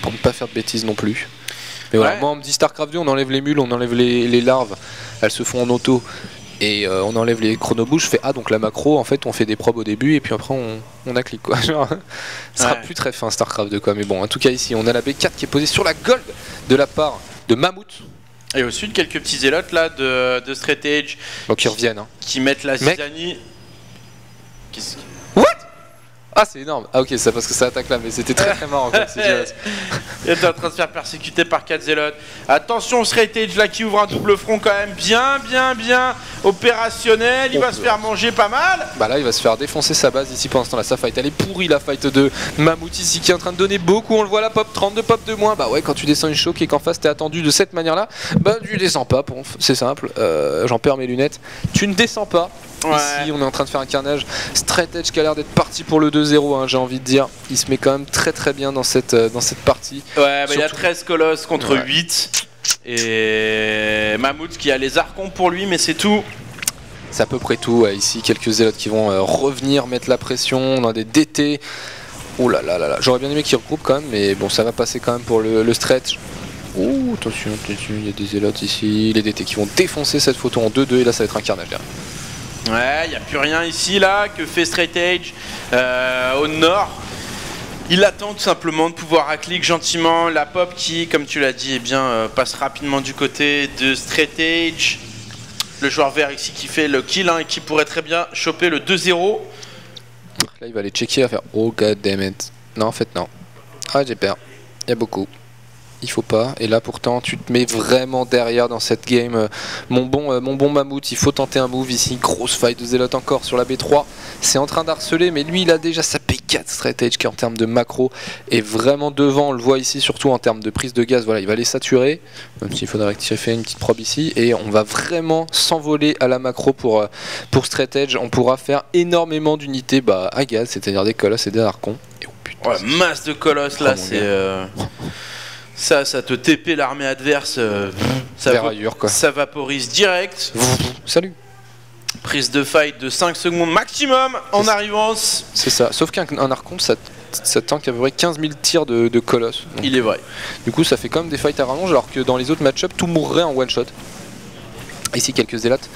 pour ne pas faire de bêtises non plus. Mais voilà, moi on me dit StarCraft 2 on enlève les mules, on enlève les larves, elles se font en auto et on enlève les chronoboosts, je fais donc la macro en fait on fait des probes au début et puis après on a clic quoi. Genre, ça sera plus très fin StarCraft 2 quoi, mais bon en tout cas ici on a la B4 qui est posée sur la gold de la part de Mammouth. Et au sud quelques petits zélotes là de Straight Edge. Donc ils reviennent hein. Qui mettent la zizanie. Qu'est-ce que... Ah c'est énorme. Ah ok c'est parce que ça attaque là mais c'était très très marrant quoi. Il est en train de se faire persécuter par 4 zélotes. Attention Straight Edge là qui ouvre un double front quand même bien opérationnel. Il va se faire manger pas mal. Bah là il va se faire défoncer sa base ici pour l'instant là sa fight. Elle est pourrie la fight de Mammouth ici qui est en train de donner beaucoup. On le voit la pop 32 pop de moins. Bah ouais quand tu descends une choc et qu'en face t'es attendu de cette manière là, bah tu descends pas. C'est simple. J'en perds mes lunettes. Tu ne descends pas. Ouais. Ici on est en train de faire un carnage. Straight Edge qui a l'air d'être parti pour le 2-0 hein, j'ai envie de dire. Il se met quand même très bien dans cette partie. Ouais bah il y a 13 colosses contre 8. Et Mammouth qui a les archons pour lui mais c'est tout. C'est à peu près tout. Ouais. Ici quelques zélotes qui vont revenir mettre la pression. On a des DT. Oh là là là là. J'aurais bien aimé qu'ils regroupent quand même mais bon ça va passer quand même pour le stretch. Ouh attention, il y a des zélotes ici. Les DT qui vont défoncer cette photo en 2-2 et là ça va être un carnage derrière. Ouais, il n'y a plus rien ici là, que fait Straight Edge au nord. Il attend tout simplement de pouvoir raclique gentiment la pop qui, comme tu l'as dit, eh bien, passe rapidement du côté de Straight Edge. Le joueur vert ici qui fait le kill hein, et qui pourrait très bien choper le 2-0. Là il va aller checker, à faire oh god damn it. Non en fait non. Ah j'ai peur, il y a beaucoup. Il faut pas, et là pourtant tu te mets vraiment derrière dans cette game. Mon bon Mammouth, il faut tenter un move ici. Grosse fight de zélote encore sur la B3. C'est en train d'harceler, mais lui il a déjà sa P4 Straight Edge qui en termes de macro est vraiment devant. On le voit ici surtout en termes de prise de gaz. Voilà, il va les saturer, même s'il faudrait rectifier une petite probe ici. Et on va vraiment s'envoler à la macro pour Straight Edge. On pourra faire énormément d'unités à gaz, c'est-à-dire des colosses et des archons. Et oh putain, ouais, masse de colosses là, c'est... Ça te TP l'armée adverse, ça vaporise direct. Salut. Prise de fight de 5 secondes maximum en arrivant. C'est ça, sauf qu'un archon ça tank à peu près 15 000 tirs de colosse. Donc, il est vrai. Du coup ça fait quand même des fights à rallonge alors que dans les autres match-up tout mourrait en one shot. Ici quelques zélotes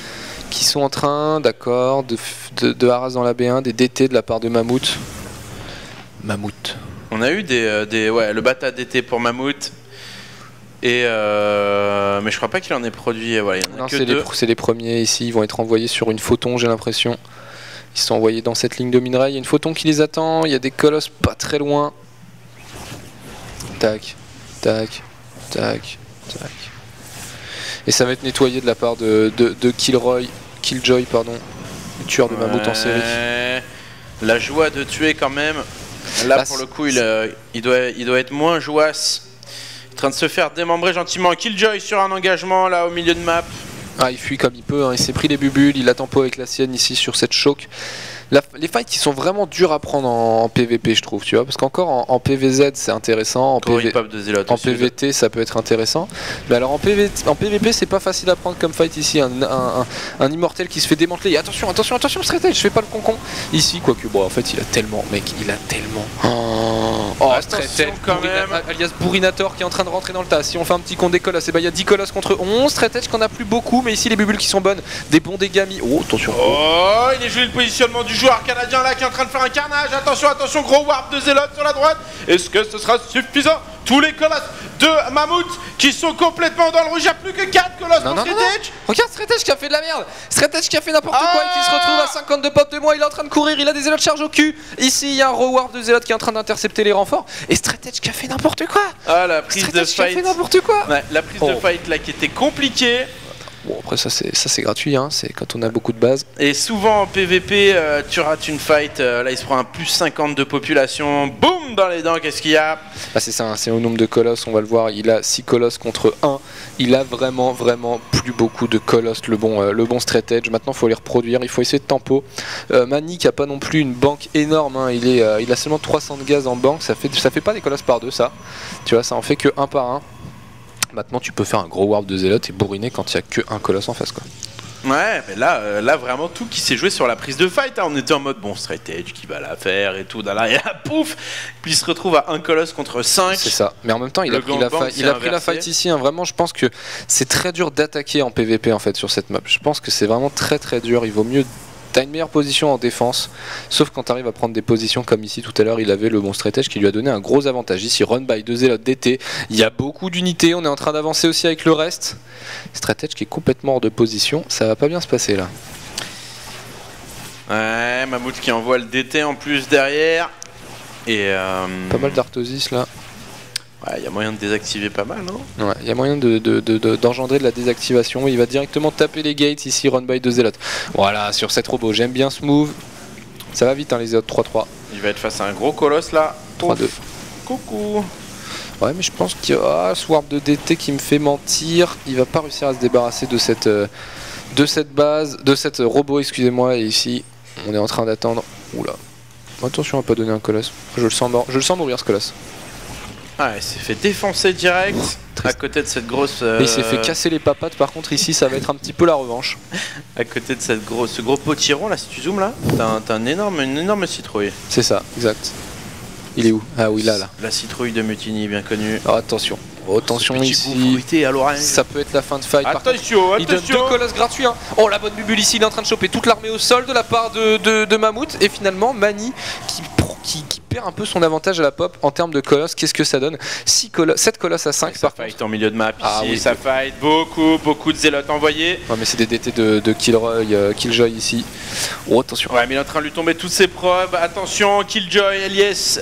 qui sont en train, d'accord, de harass dans la B1, des DT de la part de Mammouth. On a eu le bata DT pour Mammouth. Et mais je crois pas qu'il en ait produit. Voilà, il y en a c'est les premiers ici. Ils vont être envoyés sur une photon, j'ai l'impression. Ils sont envoyés dans cette ligne de minerai. Il y a une photon qui les attend. Il y a des colosses pas très loin. Tac, tac, tac, tac. Et ça va être nettoyé de la part de Killjoy, pardon, le tueur de mammouth en série. La joie de tuer quand même. Là pour le coup il doit être moins joasse. En train de se faire démembrer gentiment. Killjoy sur un engagement là au milieu de map. Ah, il fuit comme il peut, hein. Il s'est pris les bubules, il a tempo avec la sienne ici sur cette choke. Les fights qui sont vraiment durs à prendre en PVP, je trouve, tu vois, parce qu'encore en PVZ c'est intéressant, en PVT ça peut être intéressant, mais alors en PVP c'est pas facile à prendre comme fight ici. Un immortel qui se fait démanteler, et attention, Straight Edge, je fais pas le concon ici, quoique bon en fait il a tellement, Straight Edge, alias Bourrinator qui est en train de rentrer dans le tas. Si on fait un petit compte des colosses, et bah il y a 10 colosses contre 11, Straight Edge qu'on a plus beaucoup, mais ici les bubules qui sont bonnes, des bons dégâts mis. Oh attention. Oh, il est joli le positionnement du joueur canadien là qui est en train de faire un carnage. Attention, gros warp de Zealot sur la droite. Est-ce que ce sera suffisant? Tous les colosses de Mammouth qui sont complètement dans le rouge. Il n'y a plus que 4 colosses pour Straight Edge. Regarde Straight Edge qui a fait de la merde. Straight Edge qui a fait n'importe quoi et qui se retrouve à 52 pop de moi. Il est en train de courir, il a des Zealots charge au cul. Ici il y a un rewarp de Zealot qui est en train d'intercepter les renforts. Et Straight Edge qui a fait n'importe quoi. Ah, la prise de fight. Qui a fait n'importe quoi. Ouais, la prise de fight là qui était compliquée. Bon après ça c'est gratuit, hein. C'est quand on a beaucoup de bases. Et souvent en PVP tu rates une fight, là il se prend un plus 50 de population, boum dans les dents, qu'est-ce qu'il y a? Bah c'est ça, hein, c'est au nombre de colosses, on va le voir, il a 6 colosses contre 1, il a vraiment plus beaucoup de colosses, le bon Straight Edge. Maintenant il faut les reproduire, il faut essayer de tempo. Mani qui a pas non plus une banque énorme, hein. Il a seulement 300 de gaz en banque, ça fait pas des colosses par deux ça, tu vois, ça en fait que 1 par 1. Maintenant tu peux faire un gros warp de Zealot et bourriner quand il n'y a que un colosse en face quoi. Ouais, mais là vraiment tout qui s'est joué sur la prise de fight, hein. On était en mode bon Straight Edge qui va la faire et tout, et pouf, puis il se retrouve à un colosse contre 5. C'est ça, mais en même temps il a pris la fight ici, hein. Vraiment je pense que c'est très dur d'attaquer en PVP en fait sur cette map. Je pense que c'est vraiment très dur, il vaut mieux. T'as une meilleure position en défense, sauf quand t'arrives à prendre des positions comme ici tout à l'heure, il avait le bon Straight Edge qui lui a donné un gros avantage. Ici, run by 2 Zealots DT, il y a beaucoup d'unités, on est en train d'avancer aussi avec le reste. Straight Edge qui est complètement hors de position, ça va pas bien se passer là. Ouais, Mammouth qui envoie le DT en plus derrière. Et pas mal d'Artosis là. Ouais, il y a moyen de désactiver pas mal, non? Ouais, il y a moyen d'engendrer de la désactivation. Il va directement taper les gates ici, run by 2 Zealot. Voilà, sur cette robot, j'aime bien ce move. Ça va vite, hein, les Zealots, 3-3. Il va être face à un gros colosse là. 3-2. Coucou. Ouais, mais je pense qu'il y a ce warp de DT qui me fait mentir. Il va pas réussir à se débarrasser de cette base, de cette robot, excusez-moi. Et ici, on est en train d'attendre. Oula. Attention à pas donner un colosse. Je le sens mourir ce colosse. Ah, il s'est fait défoncer direct à côté de cette grosse. Et il s'est fait casser les papates. Par contre, ici, ça va être un petit peu la revanche. À côté de ce gros potiron là, si tu zoomes là, t'as une énorme citrouille. C'est ça, exact. Il est où? Ah oui, là. La citrouille de Mutiny, bien connue. Alors, attention. Attention ici, ça peut être la fin de fight. Attention, il donne 2 colosses gratuits, hein. Oh la bonne bubule ici, il est en train de choper toute l'armée au sol de la part de Mammouth. Et finalement Mani qui perd un peu son avantage à la pop en termes de colosses. Qu'est-ce que ça donne? 7 colosses à 5 par fight en milieu de map ici, oui, ça fight, beaucoup de zélotes envoyés. Ouais, mais c'est des DT de Killjoy ici. Oh attention. Ouais, mais il est en train de lui tomber toutes ses preuves. Attention, Killjoy, alias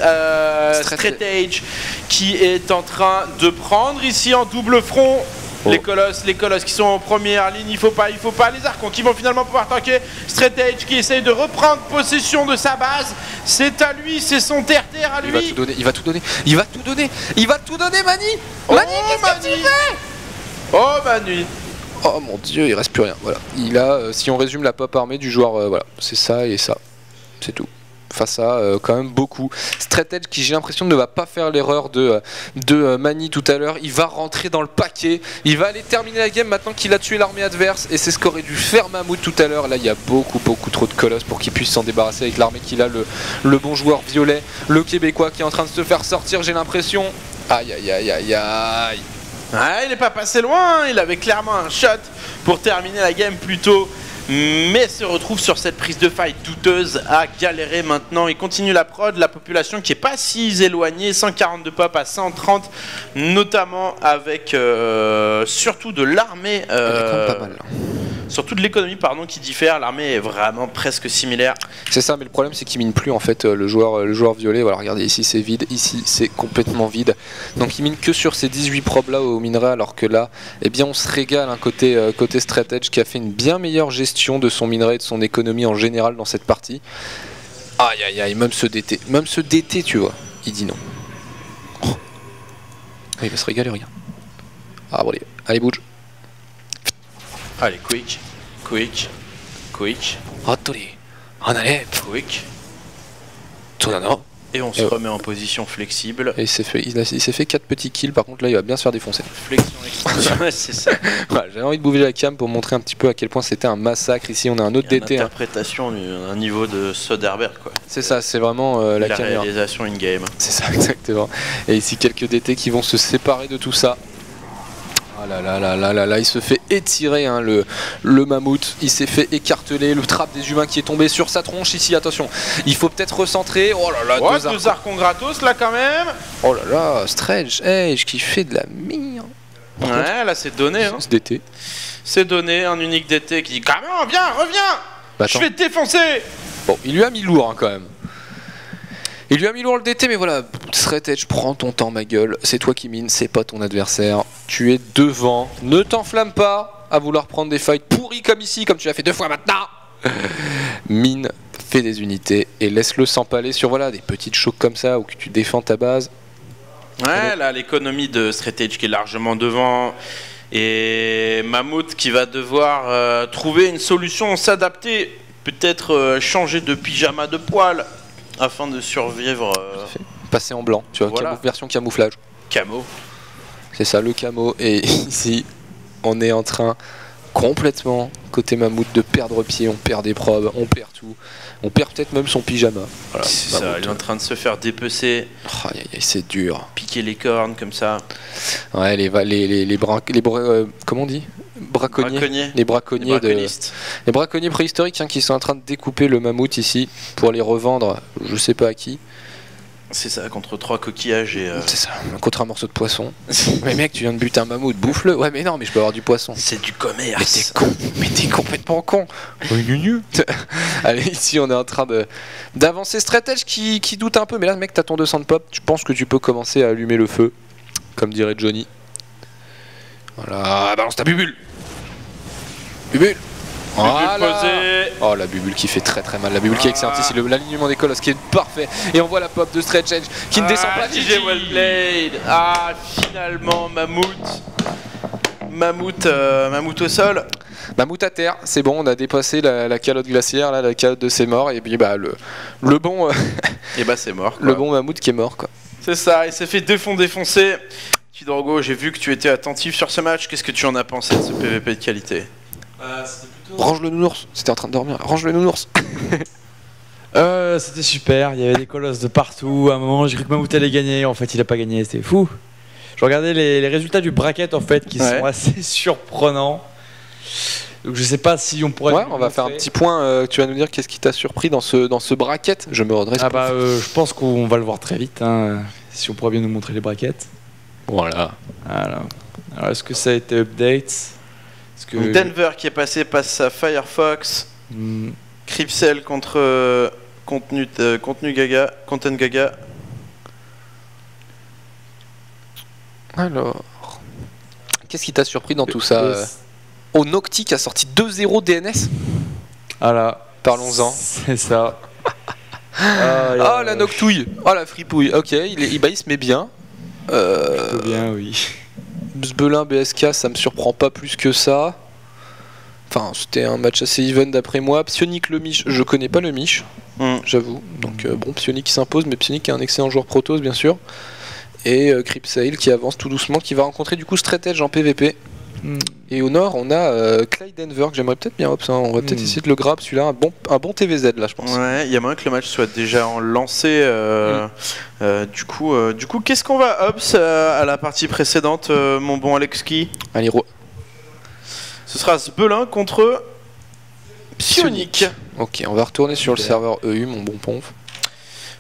Straight Edge qui est en train de prendre ici en double front. Oh. Les colosses qui sont en première ligne, il faut pas, les archons qui vont finalement pouvoir tanker. Straight Edge qui essaye de reprendre possession de sa base, c'est à lui, c'est son terre-terre à lui. Il va tout donner Mani. Oh, Mani, qu'est-ce que tu fais? Oh Mani. Oh mon dieu, il reste plus rien, voilà. Il a, si on résume la pop armée du joueur, voilà, c'est ça et ça, c'est tout. Face à quand même beaucoup. Straight Edge qui j'ai l'impression ne va pas faire l'erreur de Mani tout à l'heure. Il va rentrer dans le paquet. Il va aller terminer la game maintenant qu'il a tué l'armée adverse. Et c'est ce qu'aurait dû faire Mammouth tout à l'heure. Là il y a beaucoup trop de colosses pour qu'il puisse s'en débarrasser avec l'armée qu'il a. Le bon joueur violet, le Québécois qui est en train de se faire sortir, j'ai l'impression. Aïe. Ah, il n'est pas passé loin. Il avait clairement un shot pour terminer la game plus tôt. Mais se retrouve sur cette prise de fight douteuse à galérer maintenant. Il continue la prod, la population qui est pas si éloignée, 142 pop à 130, notamment avec surtout de l'armée. Elle est quand même pas mal. surtout de l'économie pardon qui diffère. L'armée est vraiment presque similaire. C'est ça, mais le problème c'est qu'il mine plus en fait le joueur violet. Voilà, regardez ici c'est vide, ici c'est complètement vide. Donc il mine que sur ces 18 probes là au minerai, alors que là, eh bien on se régale un côté Straight Edge qui a fait une bien meilleure gestion de son minerai et de son économie en général dans cette partie. Aïe aïe aïe, même ce DT tu vois, il dit non. Oh. Il va se régaler, regarde. Ah bon, allez bouge. Allez, quick. Attendez, on allait. Quick. Tournano. Et on se remet en position flexible. Et il s'est fait 4 petits kills, par contre là il va bien se faire défoncer. Flexion, extension, ouais, c'est ça. Voilà, j'avais envie de bouger la cam pour montrer un petit peu à quel point c'était un massacre. Ici on a un autre DT. Interprétation, un niveau de Soderbergh quoi. C'est ça, c'est vraiment la caméra. Réalisation in-game. C'est ça, exactement. Et ici quelques DT qui vont se séparer de tout ça. Ah là, il se fait étirer hein, le mammouth, il s'est fait écarteler, le trap des humains qui est tombé sur sa tronche ici, attention, il faut peut-être recentrer. Oh là là, ouais, deux archons gratos là quand même. Oh là là, Stretch Edge qui fait de la mire. Ouais, là c'est donné hein. DT. C'est donné, un unique DT qui dit comment, viens, reviens, bah, je vais te défoncer. Bon, il lui a mis lourd hein, quand même. Il lui a mis lourd le DT, mais voilà, Straight Edge, prends ton temps ma gueule, c'est toi qui mine, c'est pas ton adversaire, tu es devant, ne t'enflamme pas à vouloir prendre des fights pourris comme ici, comme tu l'as fait 2 fois maintenant. Mine, fais des unités et laisse-le s'empaler sur voilà, des petites chocs comme ça où tu défends ta base. Ouais, là l'économie de Straight Edge qui est largement devant et Mammouth qui va devoir trouver une solution, s'adapter, peut-être changer de pyjama de poil. Afin de survivre. Passer en blanc, tu vois, voilà. Version camouflage. Camo. C'est ça, le camo. Et ici, on est en train complètement, côté mammouth, de perdre pied. On perd des probes, on perd tout. On perd peut-être même son pyjama. Voilà, c'est ça, il est en train de se faire dépecer. Oh, c'est dur. Piquer les cornes comme ça. Ouais, comment on dit braconniers. Les braconniers préhistoriques hein, qui sont en train de découper le mammouth ici pour les revendre, je sais pas à qui. C'est ça, contre 3 coquillages et... C'est ça, contre un morceau de poisson. Mais mec, tu viens de buter un mammouth, bouffe-le. Ouais mais non, mais je peux avoir du poisson. C'est du commerce. Mais t'es con, mais t'es complètement con. Allez, ici on est en train d'avancer. Straight Edge qui doute un peu, mais là mec, t'as ton 200 de pop, je pense que tu peux commencer à allumer le feu, comme dirait Johnny. Voilà, balance ta bubule. Bubule. Voilà. Oh la bubule qui fait très très mal, la bubule qui est excellente ici, l'alignement des colosses qui est parfait. Et on voit la pop de Straight Edge qui ne descend pas. DJ well played. Ah finalement Mammouth au sol. Mammouth à terre, c'est bon, on a dépassé la calotte glaciaire, là, la calotte de ses morts, et puis bah le bon et bah c'est mort quoi. Le bon mammouth qui est mort quoi. C'est ça, il s'est fait défoncer. Tidorgo, j'ai vu que tu étais attentif sur ce match, qu'est-ce que tu en as pensé de ce PVP de qualité? Range le nounours, c'était en train de dormir, range le nounours. C'était super, il y avait des colosses de partout. À un moment, j'ai cru que Mammouth allait gagner. En fait, il a pas gagné, c'était fou. Je regardais les résultats du bracket en fait qui sont assez surprenants. Donc je sais pas si on pourrait. Ouais, on va faire un petit point. Tu vas nous dire qu'est-ce qui t'a surpris dans ce bracket. Je me redresse. Ah bah, je pense qu'on va le voir très vite. Hein, si on pourrait bien nous montrer les brackets. Voilà. Alors est-ce que ça a été update? Donc Denver qui est passé passe à Firefox. Cripsel contre Content Gaga. Alors, qu'est-ce qui t'a surpris dans tout ça? Nocti qui a sorti 2-0 DNS. Voilà. Parlons-en. C'est ça. La noctouille. Oh la fripouille. Ok, il se met bien. Plutôt bien, oui. Sbelin BSK, ça me surprend pas plus que ça. Enfin, c'était un match assez even d'après moi. Psionic le Mich, je connais pas le Mich, j'avoue. Donc bon, Psionic qui s'impose, mais Psionic est un excellent joueur Protoss bien sûr. Et Cripsail qui avance tout doucement, qui va rencontrer du coup Straight Edge en PVP. Et au nord, on a Clyde Denver que j'aimerais peut-être bien Ops, hein. On va peut-être essayer de le grab celui-là, un bon TVZ là je pense. Ouais, il y a moyen que le match soit déjà en lancé. Du coup, qu'est-ce qu'on va Ops à la partie précédente, mon bon Alexki? Allez, ce sera Sbelin contre Psionic. Ok, on va retourner sur le serveur EU, mon bon Ponf.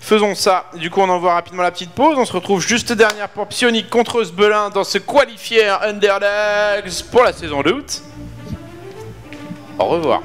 Faisons ça. Du coup, on envoie rapidement la petite pause. On se retrouve juste dernière pour Psionic contre Sbelin dans ce qualifier Underdogs pour la saison d'août. Au revoir.